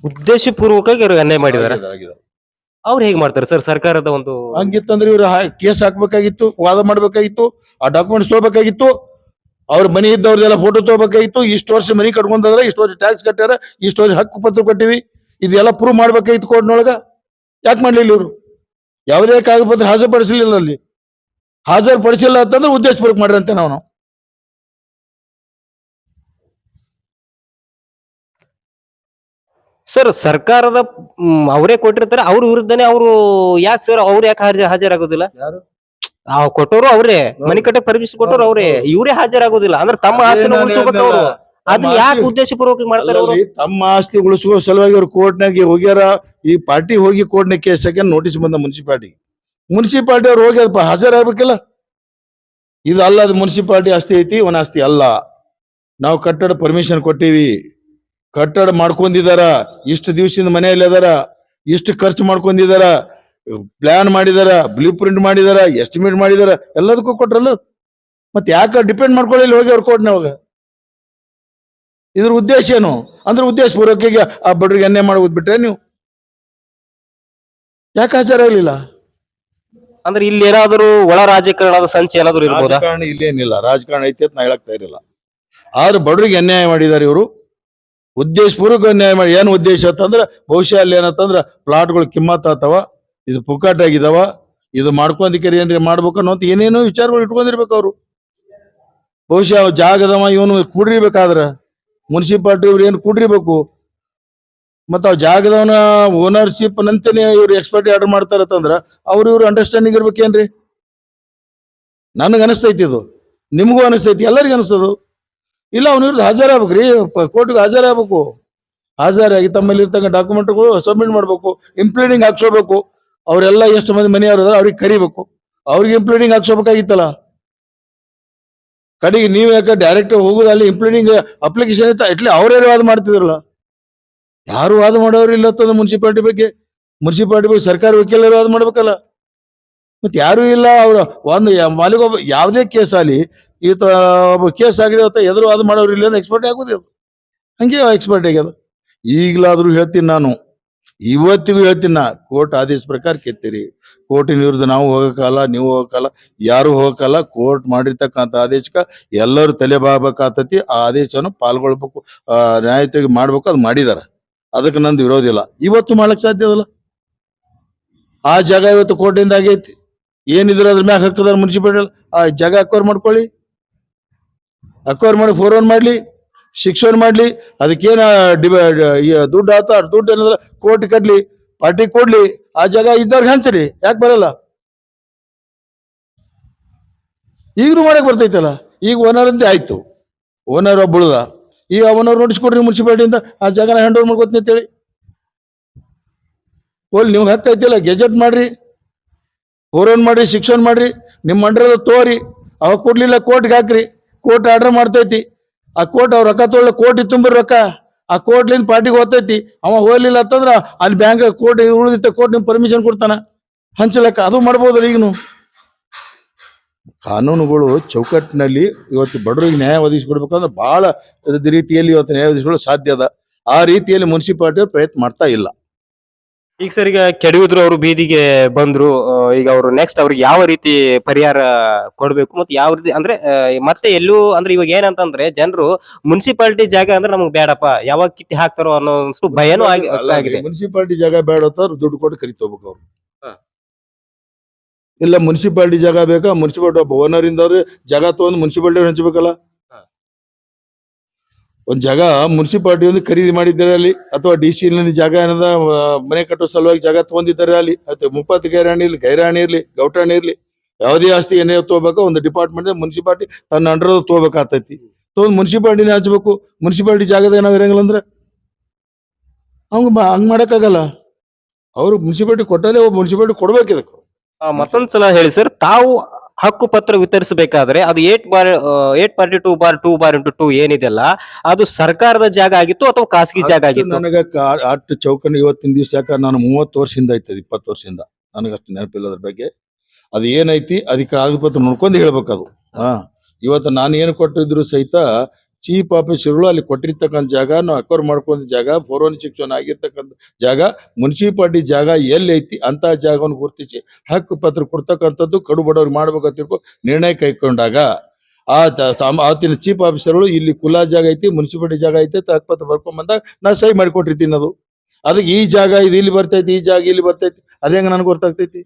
ಉದ್ದೇಶಪೂರ್ವಕವಾಗಿ ಅವ್ರಿಗೆ ಅನ್ಯಾಯ ಮಾಡಿದ್ದಾರೆ. ಅವ್ರು ಹೇಗ್ ಮಾಡ್ತಾರೆ ಸರ್? ಸರ್ಕಾರದ ಒಂದು ಹಂಗಿತ್ತಂದ್ರೆ ಇವ್ರು ಕೇಸ್ ಹಾಕ್ಬೇಕಾಗಿತ್ತು, ವಾದ ಮಾಡ್ಬೇಕಾಗಿತ್ತು, ಆ ಡಾಕ್ಯುಮೆಂಟ್ಸ್ ತಗೋಬೇಕಾಗಿತ್ತು, ಅವ್ರ ಮನಿ ಇದ್ದವ್ರದೆಲ್ಲ ಫೋಟೋ ತಗೋಬೇಕಾಗಿತ್ತು. ಇಷ್ಟು ವರ್ಷ ಮನಿ ಕಟ್ಕೊಂಡ್ರೆ, ಇಷ್ಟು ವರ್ಷ ಟ್ಯಾಕ್ಸ್ ಕಟ್ಟಾರ, ಇಷ್ಟು ವರ್ಷ ಹಕ್ಕು ಪತ್ರ ಕೊಟ್ಟಿವಿ, ಇದೆಲ್ಲ ಪ್ರೂವ್ ಮಾಡ್ಬೇಕಾಗಿತ್ತು ಕೋರ್ಟ್ನೊಳಗ. ಯಾಕೆ ಮಾಡ್ಲಿಲ್ಲ ಇವ್ರು? ಯಾವುದೇ ಕಾಗದಪತ್ರ ಹಾಜರುಪಡಿಸಲಿಲ್ಲ ಅಲ್ಲಿ. ಹಾಜರುಪಡಿಸಿಲ್ಲ ಅಂತಂದ್ರೆ ಉದ್ದೇಶಪೂರ್ವಕ ಮಾಡ್ರಂತೆ ನಾವು. ಸರ್ ಸರ್ಕಾರದ ಅವರೇ ಕೊಟ್ಟಿರ್ತಾರೆ ಅವ್ರ ವಿರುದ್ಧನೇ ಅವರು ಯಾಕೆ ಸರ್ ಅವ್ರು ಯಾಕೆ ಹಾಜರಾಗೋದಿಲ್ಲ? ಯಾರು? ಕೊಟ್ಟೋರು ಅವ್ರೇ, ಮನೆ ಕಟ್ಟಕ್ ಪರ್ಮಿಷನ್ ಕೊಟ್ಟೋರು ಅವ್ರೇ, ಇವರೇ ಹಾಜರಾಗೋದಿಲ್ಲ ಅಂದ್ರೆ ತಮ್ಮ ಆಸ್ತಿನ ಉಳಿಸ್ಬೇಕು ಅವ್ರು. ಅದನ್ನ ಯಾಕೆ ಉದ್ದೇಶಪೂರ್ವಕ ಮಾಡ್ತಾರೆ ಅವರು? ತಮ್ಮ ಆಸ್ತಿ ಉಳಿಸುವ ಸಲುವಾಗಿ ಅವ್ರು ಕೋರ್ಟ್ನಾಗೆ ಹೋಗ್ಯಾರ. ಈ ಪಾರ್ಟಿ ಹೋಗಿ ಕೋರ್ಟ್ನ ಕೇಸ್ ಹಾಕಿ ನೋಟಿಸ್ ಬಂದ ಮುನ್ಸಿಪಾಲಿಟಿ ಅವ್ರು ಹೋಗಿ ಅದಪ್ಪ ಹಾಜರಾಗಬೇಕಲ್ಲ. ಇದು ಅಲ್ಲ, ಅದು ಮುನ್ಸಿಪಾಲಿಟಿ ಆಸ್ತಿ ಐತಿ, ಅವನ ಆಸ್ತಿ ಅಲ್ಲ. ನಾವು ಕಟ್ಟಡ ಪರ್ಮಿಷನ್ ಕೊಟ್ಟಿವಿ, ಕಟ್ಟಡ ಮಾಡ್ಕೊಂಡಿದಾರ, ಇಷ್ಟು ದಿವಸದಿಂದ ಮನೆಯಲ್ಲಿ ಅದಾರ, ಇಷ್ಟು ಖರ್ಚು ಮಾಡ್ಕೊಂಡಿದಾರ, ಪ್ಲಾನ್ ಮಾಡಿದಾರ, ಬ್ಲೂ ಪ್ರಿಂಟ್ ಮಾಡಿದಾರ, ಎಸ್ಟಿಮೇಟ್ ಮಾಡಿದಾರ, ಎಲ್ಲದಕ್ಕೂ ಕೊಟ್ರಲ್ಲ. ಮತ್ತೆ ಯಾಕೆ ಡಿಪೆಂಡ್ ಮಾಡ್ಕೊಳ್ಳಿ ಹೋಗಿ ಅವ್ರ ಕೋರ್ಟ್ನವಾಗ? ಇದ್ರ ಉದ್ದೇಶ ಏನು ಅಂದ್ರೆ ಉದ್ದೇಶ ಪೂರ್ವಕ ಆ ಬಡ್ರಿಗೆ ಅನ್ಯಾಯ ಮಾಡೋದ್ ಬಿಟ್ರೆ ನೀವು ಯಾಕೆ ಹಾಜರಾಗ್ಲಿಲ್ಲ? ಅಂದ್ರೆ ಇಲ್ಲಿ ಏನಾದ್ರು ಒಳ ರಾಜಕಾರಣದ ಸಂಚೆ ಏನಾದ್ರು ಇರ್ಬೋದಾ? ರಾಜಕಾರಣ ಇಲ್ಲೇನಿಲ್ಲ, ರಾಜಕಾರಣ ಐತಿ ಅಂತ ನಾ ಹೇಳಕ್ತಾ ಇರಲಿಲ್ಲ. ಆದ್ರೆ ಬಡ್ರಿಗೆ ಅನ್ಯಾಯ ಮಾಡಿದ್ದಾರೆ ಇವರು, ಉದ್ದೇಶಪೂರ್ವಕ ಅನ್ಯಾಯ ಮಾಡಿ. ಏನು ಉದ್ದೇಶ ಅಂತಂದ್ರೆ ಬಹುಶಃ ಅಲ್ಲಿ ಏನಂತಂದ್ರ ಪ್ಲಾಟ್ಗಳು ಕಿಮ್ಮತ್ ಆತವ, ಇದು ಪುಕ್ಕಾಟ್ ಆಗಿದಾವ, ಇದು ಮಾಡ್ಕೊಂದಿಕ್ಕೆ ಏನ್ರಿ ಮಾಡ್ಬೇಕು ಅನ್ನೋ ಏನೇನೋ ವಿಚಾರಗಳು ಇಟ್ಕೊಂಡಿರ್ಬೇಕು ಅವರು. ಬಹುಶಃ ಜಾಗದವ ಇವನು ಕೂಡಿರ್ಬೇಕಾದ್ರ ಮುನ್ಸಿಪಾಲ್ಟಿ ಇವ್ರು ಏನು ಕೂಡಿರ್ಬೇಕು. ಮತ್ತ ಅವ್ ಜಾಗದವನ ಓನರ್ಶಿಪ್ ನಂತೇನೆ ಇವ್ರು ಎಕ್ಸ್ಪರ್ಟ್ ಆರ್ಡರ್ ಮಾಡ್ತಾರತ್ತಂದ್ರ ಇವ್ರು ಅಂಡರ್ಸ್ಟ್ಯಾಂಡಿಂಗ್ ಇರ್ಬೇಕೇನ್ರಿ? ನನಗೆ ಅನಿಸ್ತೈತಿ, ಇದು ನಿಮಗೂ ಅನಿಸ್ತೈತಿ, ಎಲ್ಲರಿಗೂ ಅನಿಸ್ತದು. ಇಲ್ಲ ಅವ್ನ ಇವ್ರದ್ದು ಹಾಜರಾಗ್ಬೇಕ್ರಿ, ಕೋರ್ಟ್ಗೆ ಹಾಜರಾಗಬೇಕು. ಹಾಜರಾಗಿ ತಮ್ಮಲ್ಲಿ ಇರ್ತಕ್ಕ ಡಾಕ್ಯುಮೆಂಟ್ಗಳು ಸಬ್ಮಿಟ್ ಮಾಡ್ಬೇಕು, ಇಂಪ್ಲೀಡಿಂಗ್ ಹಾಕ್ಸೋಬೇಕು. ಅವರೆಲ್ಲ ಎಷ್ಟು ಮಂದಿ ಮನೆಯವ್ರ ಅವ್ರಿಗೆ ಕರಿಬೇಕು, ಅವ್ರಿಗೆ ಇಂಪ್ಲೀಡಿಂಗ್ ಹಾಕ್ಸೋಬೇಕಾಗಿತ್ತಲ್ಲ. ಕಡೆಗೆ ನೀವು ಯಾಕೆ ಡೈರೆಕ್ಟ್ ಹೋಗುದು ಅಲ್ಲಿ ಇಂಪ್ಲೀಡಿಂಗ್ ಅಪ್ಲಿಕೇಶನ್ ಇತ್ತ ಇಟ್ಲಿ ಅವರೇ ವಾದ ಮಾಡ್ತಿದ್ರಲ್ಲ. ಯಾರು ವಾದ ಮಾಡೋರು ಇಲ್ಲ ಮುನ್ಸಿಪಾಲಿಟಿ ಬಗ್ಗೆ ಸರ್ಕಾರ ವಕೀಲರು ವಾದ ಮಾಡ್ಬೇಕಲ್ಲ. ಮತ್ತೆ ಯಾರು ಇಲ್ಲ. ಅವ್ರ ಒಂದು ಮಾಲಿಗೊಬ್ಬ ಯಾವುದೇ ಕೇಸ್ ಆಗಲಿ ಈತ ಒಬ್ಬ ಕೇಸ್ ಆಗಿದೆ ಅಂತ ಎದುರು ವಾದ ಮಾಡೋರು ಇಲ್ಲ ಅಂದ್ರೆ ಎಕ್ಸ್ಪರ್ಟ್ ಆಗೋದು. ಹಂಗೆ ಎಕ್ಸ್ಪರ್ಟ್ ಆಗ್ಯದ. ಈಗಲಾದ್ರೂ ಹೇಳ್ತೀನಿ, ನಾನು ಇವತ್ತಿಗೂ ಹೇಳ್ತೀನಿ, ನಾ ಕೋರ್ಟ್ ಆದೇಶ ಪ್ರಕಾರ ಕೆತ್ತೀರಿ. ಕೋರ್ಟಿನ ವಿರುದ್ಧ ನಾವು ಹೋಗಕ್ಕಲ್ಲ, ನೀವು ಹೋಗಕ್ಕಲ್ಲ, ಯಾರು ಹೋಗಕ್ಕಲ್ಲ. ಕೋರ್ಟ್ ಮಾಡಿರ್ತಕ್ಕಂಥ ಆದೇಶಕ್ಕೆ ಎಲ್ಲರೂ ತಲೆ ಬಾಗಬೇಕಾಗ್ತತಿ. ಆ ಆದೇಶವನ್ನು ಪಾಲ್ಗೊಳ್ಬೇಕು, ನ್ಯಾಯತೆಗೆ ಮಾಡ್ಬೇಕು. ಅದು ಮಾಡಿದಾರ, ಅದಕ್ಕೆ ನಂದು ವಿರೋಧ ಇಲ್ಲ. ಇವತ್ತು ಮಾಡಕ್ ಸಾಧ್ಯ ಅದಲ್ಲ. ಆ ಜಾಗ ಇವತ್ತು ಕೋರ್ಟಿಂದ ಆಗೈತಿ. ಏನಿದ್ರು ಅದ್ರ ಮ್ಯಾಗ ಹಕ್ಕದಾರ ಮುನ್ಸಿಪಾಲಿಟಿ. ಆ ಜಾಗ ಅಕ್ವೈರ್ ಮಾಡ್ಕೊಳ್ಳಿ, ಅಕ್ವೈರ್ ಮಾಡಿ 4-1 ಮಾಡ್ಲಿ, 6-1 ಮಾಡ್ಲಿ. ಅದಕ್ಕೇನ ದುಡ್ಡು ಆತ, ದುಡ್ಡು ಏನಾದ್ರ ಕೋರ್ಟ್ ಕಟ್ಲಿ, ಪಾರ್ಟಿ ಕೊಡ್ಲಿ, ಆ ಜಾಗ ಇದ್ದವ್ರಿಗೆ ಹಂಚಲಿ. ಯಾಕೆ ಬರಲ್ಲ? ಈಗಲೂ ಮಾಡಕ್ ಬರ್ತೈತಲ್ಲ. ಈಗ ಓನರ್ ಅಂತ ಆಯ್ತು, ಓನರ್ ಒಬ್ಬಳುದ. ಈಗ ಓನರ್ ನೋಟಿಸ್ ಕೊಡ್ರಿ ಮುನ್ಸಿಪಾಲಿಟಿಯಿಂದ, ಆ ಜಾಗನ ಹ್ಯಾಂಡ್ ಓವರ್ ಮಾಡ್ಕೋತೀನಿ ಅಂತೇಳಿ. ನೀವು ಹಕ್ಕ ಐತಿಲ್ಲ, ಗೆಜೆಟ್ ಮಾಡ್ರಿ, 4-1 ಮಾಡ್ರಿ, 6-1 ಮಾಡ್ರಿ, ನಿಮ್ಮ ಮಂಡ್ರದ ತೋರಿ. ಅವಾಗ ಕೊಡ್ಲಿಲ್ಲ ಕೋರ್ಟ್ಗೆ ಹಾಕ್ರಿ, ಕೋರ್ಟ್ ಆರ್ಡರ್ ಮಾಡ್ತೈತಿ. ಆ ಕೋರ್ಟ್ ಅವ್ರ ರೊಕ್ಕ ತೊಗೊಳ್ಳಿ, ಕೋರ್ಟ್ ತುಂಬಿರ ರೊಕ್ಕ ಆ ಕೋರ್ಟ್ಲಿಂದ ಪಾರ್ಟಿಗೆ ಹೋಗ್ತೈತಿ. ಅವ ಹೋಗ್ಲಿಲ್ಲ ಅಂತಂದ್ರ ಅಲ್ಲಿ ಬ್ಯಾಂಕ್ ಕೋರ್ಟ್ ಉಳಿದಿತ್ತ, ಕೋರ್ಟ್ ನಿಮ್ ಪರ್ಮಿಷನ್ ಕೊಡ್ತಾನ ಹಂಚಲಕ್ಕ. ಅದು ಮಾಡ್ಬೋದಲ್ಲ. ಈಗನು ಕಾನೂನುಗಳು ಚೌಕಟ್ಟಿನಲ್ಲಿ ಇವತ್ತು ಬಡವರಿಗೆ ನ್ಯಾಯ ಒದಗಿಸ್ಕೊಡ್ಬೇಕಂದ್ರೆ ಬಹಳ ರೀತಿಯಲ್ಲಿ ಇವತ್ತು ನ್ಯಾಯ ಒದಗಿಸ್ಕೊಳ್ಳೋ ಸಾಧ್ಯ ಅದ. ಆ ರೀತಿಯಲ್ಲಿ ಮುನ್ಸಿಪಾಲಿಟಿ ಪ್ರಯತ್ನ ಮಾಡ್ತಾ ಇಲ್ಲ. ಈಗ ಸರ್, ಈಗ ಕೆಡವಿದ್ರು ಅವರು ಬೀದಿಗೆ ಬಂದ್ರು, ಈಗ ಅವರು ನೆಕ್ಸ್ಟ್ ಅವ್ರಿಗೆ ಯಾವ ರೀತಿ ಪರಿಹಾರ ಕೊಡ್ಬೇಕು ಮತ್ತೆ ಯಾವ ರೀತಿ ಅಂದ್ರೆ ಮತ್ತೆ ಎಲ್ಲೂ ಅಂದ್ರೆ ಇವಾಗ ಏನಂತಂದ್ರೆ ಜನರು ಮುನ್ಸಿಪಾಲಿಟಿ ಜಾಗ ಅಂದ್ರೆ ನಮ್ಗೆ ಬೇಡಪ್ಪ, ಯಾವಾಗ ಕಿತ್ತಿ ಹಾಕ್ತಾರೋ ಅನ್ನೋ ಭಯನೂ ಆಗಿದೆ. ಮುನ್ಸಿಪಾಲಿಟಿ ಜಾಗ ಬೇಡ ಅಂತ ದುಡ್ಡು ಕೊಟ್ಟು ಕರಿತೋಗ್ಬೇಕು ಅವ್ರು. ಹಾ. ಇಲ್ಲ ಮುನ್ಸಿಪಾಲಿಟಿ ಜಾಗ ಬೇಕಾ, ಮುನ್ಸಿಪಾಲಿಟಿ ಒಬ್ಬ ಓನರ್ ಇಂದವ್ರು ಜಾಗ ತಗೊಂಡು ಮುನ್ಸಿಪಾಲಿಟಿ ಹಂಚಬೇಕಲ್ಲ. ಒಂದ್ ಜಾಗ ಮುನ್ಸಿಪಾಲಿಟಿ ಒಂದು ಖರೀದಿ ಮಾಡಿದ್ದಾರೆ ಅಲ್ಲಿ, ಅಥವಾ DC ಜಾಗ ಏನದ ಮನೆ ಕಟ್ಟೋ ಸಲುವಾಗಿ ಜಾಗ ತಗೊಂಡಿದ್ದಾರೆ ಅಲ್ಲಿ. ಅಥವಾ 30 ಗೈರಾಣಿ ಇರ್ಲಿ ಗೌಟಾಣಿ ಇರ್ಲಿ, ಯಾವುದೇ ಆಸ್ತಿ ಏನೇ ತಗೋಬೇಕು ಒಂದು ಡಿಪಾರ್ಟ್ಮೆಂಟ್ ಮುನ್ಸಿಪಾಲಿಟಿ ತನ್ನ ಅಂಡರ್ ತಗೋಬೇಕಾಗ್ತೈತಿ. ತಗೊಂಡ್ ಮುನ್ಸಿಪಾಲಿಟಿನ ಹಂಚ್ಬೇಕು. ಮುನ್ಸಿಪಾಲಿಟಿ ಜಾಗದ ನಾವ್ ಇರಂಗಿಲ್ಲ ಅಂದ್ರೆ ಹಂಗ್ ಮಾಡಕ್ಕಾಗಲ್ಲ. ಅವ್ರು ಮುನ್ಸಿಪಾಲಿಟಿ ಕೊಟ್ಟಲ್ಲೇ ಒಬ್ಬ ಮುನ್ಸಿಪಾಲಿಟಿ ಕೊಡ್ಬೇಕು ಇದಕ್ಕೆ. ಮತ್ತೊಂದ್ಸಲ ಹೇಳಿ ಸರ್, ತಾವು ಹಕ್ಕು ಪತ್ರ ವಿತರಿಸಬೇಕಾದ್ರೆ ಅದು 8/2/2/2 ಏನಿದೆಲ್ಲ ಅದು ಸರ್ಕಾರದ ಜಾಗ ಆಗಿತ್ತು ಅಥವಾ ಖಾಸಗಿ ಜಾಗ ಆಗಿತ್ತು? ನನಗ ಅಷ್ಟು ಚೌಕಣ್ಣ ಇವತ್ತಿನ ದಿವಸ, ಯಾಕಂದ್ರೆ ನಾನು 30 ವರ್ಷದಿಂದ ಆಯ್ತದ, 20 ವರ್ಷದಿಂದ ನನಗಷ್ಟು ನೆನಪಿಲ್ಲ ಅದ್ರ ಬಗ್ಗೆ. ಅದು ಏನೈತಿ ಅದಕ್ಕೆ ಕಾಗದ ಪತ್ರ ನೋಡ್ಕೊಂಡು ಹೇಳ್ಬೇಕದು. ಇವತ್ತು ನಾನು ಏನು ಕೊಟ್ಟಿದ್ರು ಸಹಿತ ಚೀಫ್ ಆಫೀಸರ್ಗಳು ಅಲ್ಲಿ ಕೊಟ್ಟಿರ್ತಕ್ಕಂಥ ಜಾಗ, ನಾವು ಅಕ್ವೈರ್ ಮಾಡ್ಕೊಂಡ ಜಾಗ, 4-1 6-1 ಆಗಿರ್ತಕ್ಕಂಥ ಜಾಗ, ಮುನ್ಸಿಪಾಲಿಟಿ ಜಾಗ ಎಲ್ಲಿ ಐತಿ ಅಂತ ಜಾಗವನ್ನು ಗುರುತಿಸಿ ಹಕ್ಕು ಪತ್ರ ಕೊಡ್ತಕ್ಕಂಥದ್ದು ಕಡು ಬಡವ್ರಿಗೆ ಮಾಡ್ಬೇಕಂತ ನಿರ್ಣಯ ಕೈಗೊಂಡಾಗ ಆವತ್ತಿನ ಚೀಫ್ ಆಫೀಸರ್ಗಳು ಇಲ್ಲಿ ಕುಲಾ ಜಾಗ ಐತಿ, ಮುನ್ಸಿಪಾಲಿಟಿ ಜಾಗ ಐತಿ ಹಕ್ಕು ಪತ್ರ ಬರ್ಕೊಂಡ್ ಬಂದಾಗ ನಾ ಸಹಿ ಮಾಡಿಕೊಟ್ಟಿರ್ತೀನಿ. ಅದು ಅದಕ್ಕೆ ಈ ಜಾಗ ಇದು ಇಲ್ಲಿ ಬರ್ತೈತಿ, ಈ ಜಾಗ ಇಲ್ಲಿ ಬರ್ತೈತಿ, ಅದೇ ಹೆಂಗ ನನ್ಗೆ ಗೊತ್ತಾಗ್ತೈತಿ?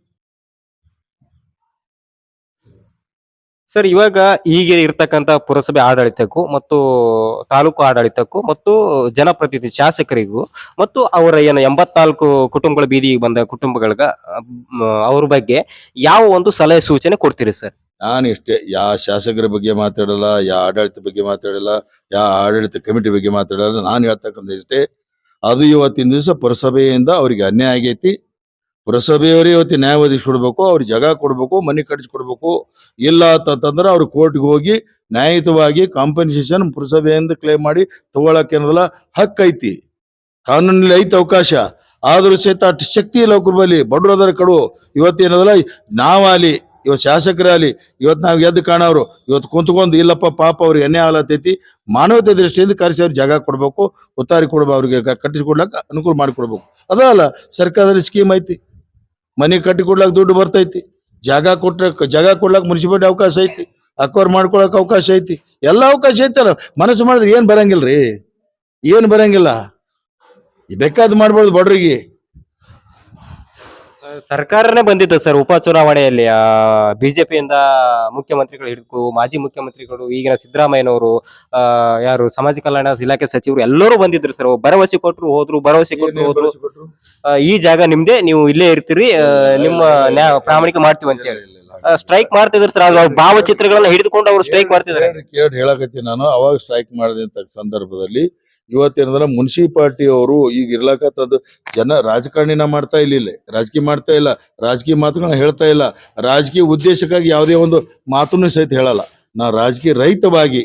ಸರ್ ಇವಾಗ ಈಗ ಇರ್ತಕ್ಕಂಥ ಪುರಸಭೆ ಆಡಳಿತಕ್ಕೂ ಮತ್ತು ತಾಲೂಕು ಆಡಳಿತಕ್ಕೂ ಮತ್ತು ಜನಪ್ರತಿನಿಧಿ ಶಾಸಕರಿಗೂ ಮತ್ತು ಅವರ ಏನು 84 ಕುಟುಂಬಗಳ ಬೀದಿಗೆ ಬಂದ ಕುಟುಂಬಗಳ್ಗ ಅವ್ರ ಬಗ್ಗೆ ಯಾವ ಒಂದು ಸಲಹೆ ಸೂಚನೆ ಕೊಡ್ತೀರಿ ಸರ್? ನಾನು ಇಷ್ಟೇ, ಯಾವ ಶಾಸಕರ ಬಗ್ಗೆ ಮಾತಾಡಲ್ಲ, ಯಾವ ಆಡಳಿತ ಬಗ್ಗೆ ಮಾತಾಡಲ್ಲ, ಯಾವ ಆಡಳಿತ ಕಮಿಟಿ ಬಗ್ಗೆ ಮಾತಾಡಲ್ಲ. ನಾನು ಹೇಳ್ತಕ್ಕಂಥ ಇಷ್ಟೇ, ಅದು ಇವತ್ತಿನ ದಿವಸ ಪುರಸಭೆಯಿಂದ ಅವ್ರಿಗೆ ಅನ್ಯಾಯ ಆಗೈತಿ. ಪುರಸಭೆಯವರೇ ಇವತ್ತು ನ್ಯಾಯ ಒದಗಿಸ್ಕೊಡ್ಬೇಕು, ಅವ್ರಿಗೆ ಜಾಗ ಕೊಡ್ಬೇಕು, ಮನೆ ಕಟ್ಟಿಸ್ಕೊಡ್ಬೇಕು. ಇಲ್ಲ ಅಂತಂದ್ರೆ ಅವ್ರು ಕೋರ್ಟ್ಗೆ ಹೋಗಿ ನ್ಯಾಯಯುತವಾಗಿ ಕಾಂಪನ್ಸೇಷನ್ ಪುರಸಭೆಯಿಂದ ಕ್ಲೇಮ್ ಮಾಡಿ ತಗೊಳಕ್ ಏನದಲ್ಲ ಹಕ್ಕು ಐತಿ, ಕಾನೂನಲ್ಲಿ ಐತಿ ಅವಕಾಶ. ಆದ್ರೂ ಸಹಿತ ಅಷ್ಟು ಶಕ್ತಿ ಇಲ್ಲ ಅವ್ರ ಬಳಿ. ಬಡ್ರು ಅದರ ಕಡು ಇವತ್ತೇನದಲ್ಲ, ನಾವಾಲಿ ಇವತ್ತು ಶಾಸಕರಾಗಲಿ ಇವತ್ತು ನಾವು ಎದ್ದು ಕಾಣೋರು ಇವತ್ತು ಕುಂತ್ಕೊಂಡು ಇಲ್ಲಪ್ಪ ಪಾಪ ಅವ್ರಿಗೆ ಎಣ್ಣೆ ಆಲತ್ತೈತಿ, ಮಾನವತೆ ದೃಷ್ಟಿಯಿಂದ ಕರೆಸಿ ಅವ್ರಿಗೆ ಜಾಗ ಕೊಡ್ಬೇಕು, ಉತ್ತಾರಿ ಕೊಡ್ಬೇಕು, ಅವ್ರಿಗೆ ಕಟ್ಟಿಸ್ಕೊಡ್ಲಕ್ಕ ಅನುಕೂಲ ಮಾಡಿಕೊಡ್ಬೇಕು. ಅದಲ್ಲ ಸರ್ಕಾರದ ಸ್ಕೀಮ್ ಐತಿ, ಮನೆ ಕಟ್ಟಿ ಕೊಡ್ಲಾಕ ದುಡ್ಡು ಬರ್ತೈತಿ, ಜಾಗ ಕೊಡ್ಲಾಕ ಮುನ್ಸಿಪಾಲಿಟಿ ಅವಕಾಶ ಐತಿ, ಅಕ್ವೈರ್ ಮಾಡ್ಕೊಳಕ್ ಅವಕಾಶ ಐತಿ, ಎಲ್ಲ ಅವಕಾಶ ಐತಲ್ಲ. ಮನಸ್ಸು ಮಾಡಿದ್ರೆ ಏನ್ ಬರಂಗಿಲ್ರಿ, ಏನ್ ಬರಂಗಿಲ್ಲ. ಬೇಕಾದ್ ಮಾಡ್ಬೋದು ಬಡ್ರಿಗೆ. ಸರ್ಕಾರನೇ ಬಂದಿದ್ದು ಸರ್ ಉಪ ಚುನಾವಣೆಯಲ್ಲಿ ಬಿಜೆಪಿಯಿಂದ ಮುಖ್ಯಮಂತ್ರಿಗಳು ಹಿಡಿದು ಮಾಜಿ ಮುಖ್ಯಮಂತ್ರಿಗಳು ಈಗಿನ ಸಿದ್ದರಾಮಯ್ಯನವರು, ಯಾರು ಸಮಾಜ ಕಲ್ಯಾಣ ಇಲಾಖೆ ಸಚಿವರು ಎಲ್ಲರೂ ಬಂದಿದ್ರು ಸರ್. ಭರವಸೆ ಕೊಟ್ರು ಹೋದ್ರು, ಭರವಸೆ ಕೊಟ್ರು ಹೋದ್ರು. ಈ ಜಾಗ ನಿಮ್ದೇ, ನೀವು ಇಲ್ಲೇ ಇರ್ತೀರಿ, ನಿಮ್ಮ ಪ್ರಾಮಾಣಿಕ ಮಾಡ್ತೀವಿ ಅಂತ ಹೇಳಿ ಸ್ಟ್ರೈಕ್ ಮಾಡ್ತಿದ್ರು ಸರ್. ಅವ್ರ ಭಾವಚಿತ್ರಗಳನ್ನ ಹಿಡಿದುಕೊಂಡು ಅವರು ಸ್ಟ್ರೈಕ್ ಮಾಡ್ತಿದ್ದಾರೆ. ಕೇಳಿ ಹೇಳಕತ್ತೀನಿ ನಾನು. ಅವಾಗ ಸ್ಟ್ರೈಕ್ ಮಾಡಿದಂತ ಸಂದರ್ಭದಲ್ಲಿ ಇವತ್ತೇನಂದ್ರೆ ಮುನ್ಸಿಪಾಲಿಟಿ ಅವರು ಈಗ ಇರ್ಲಕತ್ತದು ಜನ ರಾಜಕಾರಣಿನ ಮಾಡ್ತಾ ಇಲ್ಲ, ರಾಜಕೀಯ ಮಾಡ್ತಾ ಇಲ್ಲ, ರಾಜಕೀಯ ಮಾತುಗಳನ್ನ ಹೇಳ್ತಾ ಇಲ್ಲ, ರಾಜಕೀಯ ಉದ್ದೇಶಕ್ಕಾಗಿ ಯಾವುದೇ ಒಂದು ಮಾತನ್ನು ಸಹಿತ ಹೇಳಲ್ಲ. ನಾವು ರಾಜಕೀಯ ರಹಿತವಾಗಿ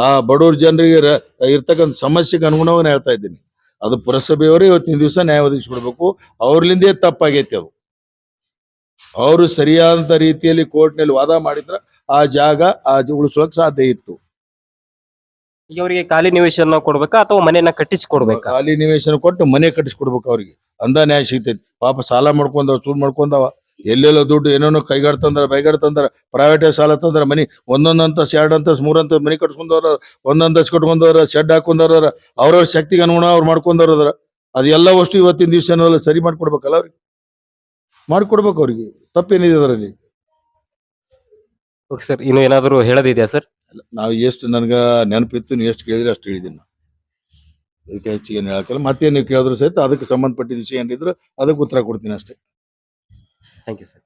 ಆ ಬಡವ್ರ ಜನರಿಗೆ ಇರ್ತಕ್ಕಂಥ ಸಮಸ್ಯೆಗೆ ಅನುಗುಣವಾಗಿ ಹೇಳ್ತಾ ಇದ್ದೀನಿ. ಅದು ಪುರಸಭೆಯವರೇ ಇವತ್ತಿನ ದಿವಸ ನ್ಯಾಯ ಒದಗಿಸ್ಕೊಡ್ಬೇಕು. ಅವ್ರಲಿಂದೇ ತಪ್ಪಾಗೈತಿ. ಅದು ಅವರು ಸರಿಯಾದಂತ ರೀತಿಯಲ್ಲಿ ಕೋರ್ಟ್ನಲ್ಲಿ ವಾದ ಮಾಡಿದ್ರ ಆ ಜಾಗ ಉಳಿಸೋಕ್ ಸಾಧ್ಯ ಇತ್ತು. ಈಗ ಅವರಿಗೆ ಖಾಲಿ ನಿವೇಶನ ಕೊಡ್ಬೇಕಾ ಅಥವಾ ಮನೆಯನ್ನ ಕಟ್ಟಿಸಿ ಕೊಡ್ಬೇಕಾ? ಖಾಲಿ ನಿವೇಶನ ಕೊಟ್ಟು ಮನೆ ಕಟ್ಟಿಸ್ಕೊಡ್ಬೇಕು ಅವ್ರಿಗೆ, ಅಂದ ನ್ಯಾಯ ಸಿಗ್ತೈತಿ. ಪಾಪ ಸಾಲ ಮಾಡ್ಕೊಂಡವ, ಚೂರ್ ಮಾಡ್ಕೊಂಡವ, ಎಲ್ಲೆಲ್ಲೋ ದುಡ್ಡು ಏನೇನೋ ಕೈಗಾಡ್ ತಂದ್ರ ಬೈಗಾಡ್ ತಂದ್ರ, ಪ್ರೈವೇಟ್ ಸಾಲ ತಂದ್ರ, ಮನಿ ಒಂದೊಂದ್ ಅಂತಸ್ 2 ಅಂತಸ್ 3 ಅಂತಸ್ ಮನಿ ಕಟ್ಸ್ಕೊಂಡವ್ರ, ಒಂದೊಂದಸ್ ಕಟ್ಕೊಂಡವ್ರ, ಶೆಡ್ ಹಾಕೊಂಡವ್ರ, ಅವ್ರವ್ರ ಶಕ್ತಿಗೆ ಅನುಗುಣ ಅವ್ರು ಮಾಡ್ಕೊಂಡವ್ರ ಅದ್ರ. ಅದೆಲ್ಲ ವಸ್ತು ಇವತ್ತಿನ ದಿವಸ ಸರಿ ಮಾಡ್ಕೊಡ್ಬೇಕಲ್ಲ ಅವ್ರಿಗೆ, ಮಾಡ್ಕೊಡ್ಬೇಕು ಅವ್ರಿಗೆ. ತಪ್ಪೇನಿದೆ ಅದರಲ್ಲಿ? ಓಕೆ ಸರ್, ಇನ್ನು ಏನಾದರೂ ಹೇಳೋದಿದೆಯಾ ಸರ್? ನಾವು ಎಷ್ಟು ನನ್ಗ ನೆನಪಿತ್ತು, ನೀವು ಎಷ್ಟು ಕೇಳಿದ್ರೆ ಅಷ್ಟು ಹೇಳಿದ್ದೀನಿ ನಾನು. ಅದಕ್ಕೆ ಹೆಚ್ಚಿಗೆ ಏನು ಹೇಳಕ್ಕಲ್ಲ. ಮತ್ತೇನು ನೀವು ಕೇಳಿದ್ರು ಸಹಿತ ಅದಕ್ಕೆ ಸಂಬಂಧಪಟ್ಟಿದ ವಿಷಯ ಏನಿದ್ರು ಅದಕ್ಕೆ ಉತ್ತರ ಕೊಡ್ತೀನಿ ಅಷ್ಟೇ. Thank you sir.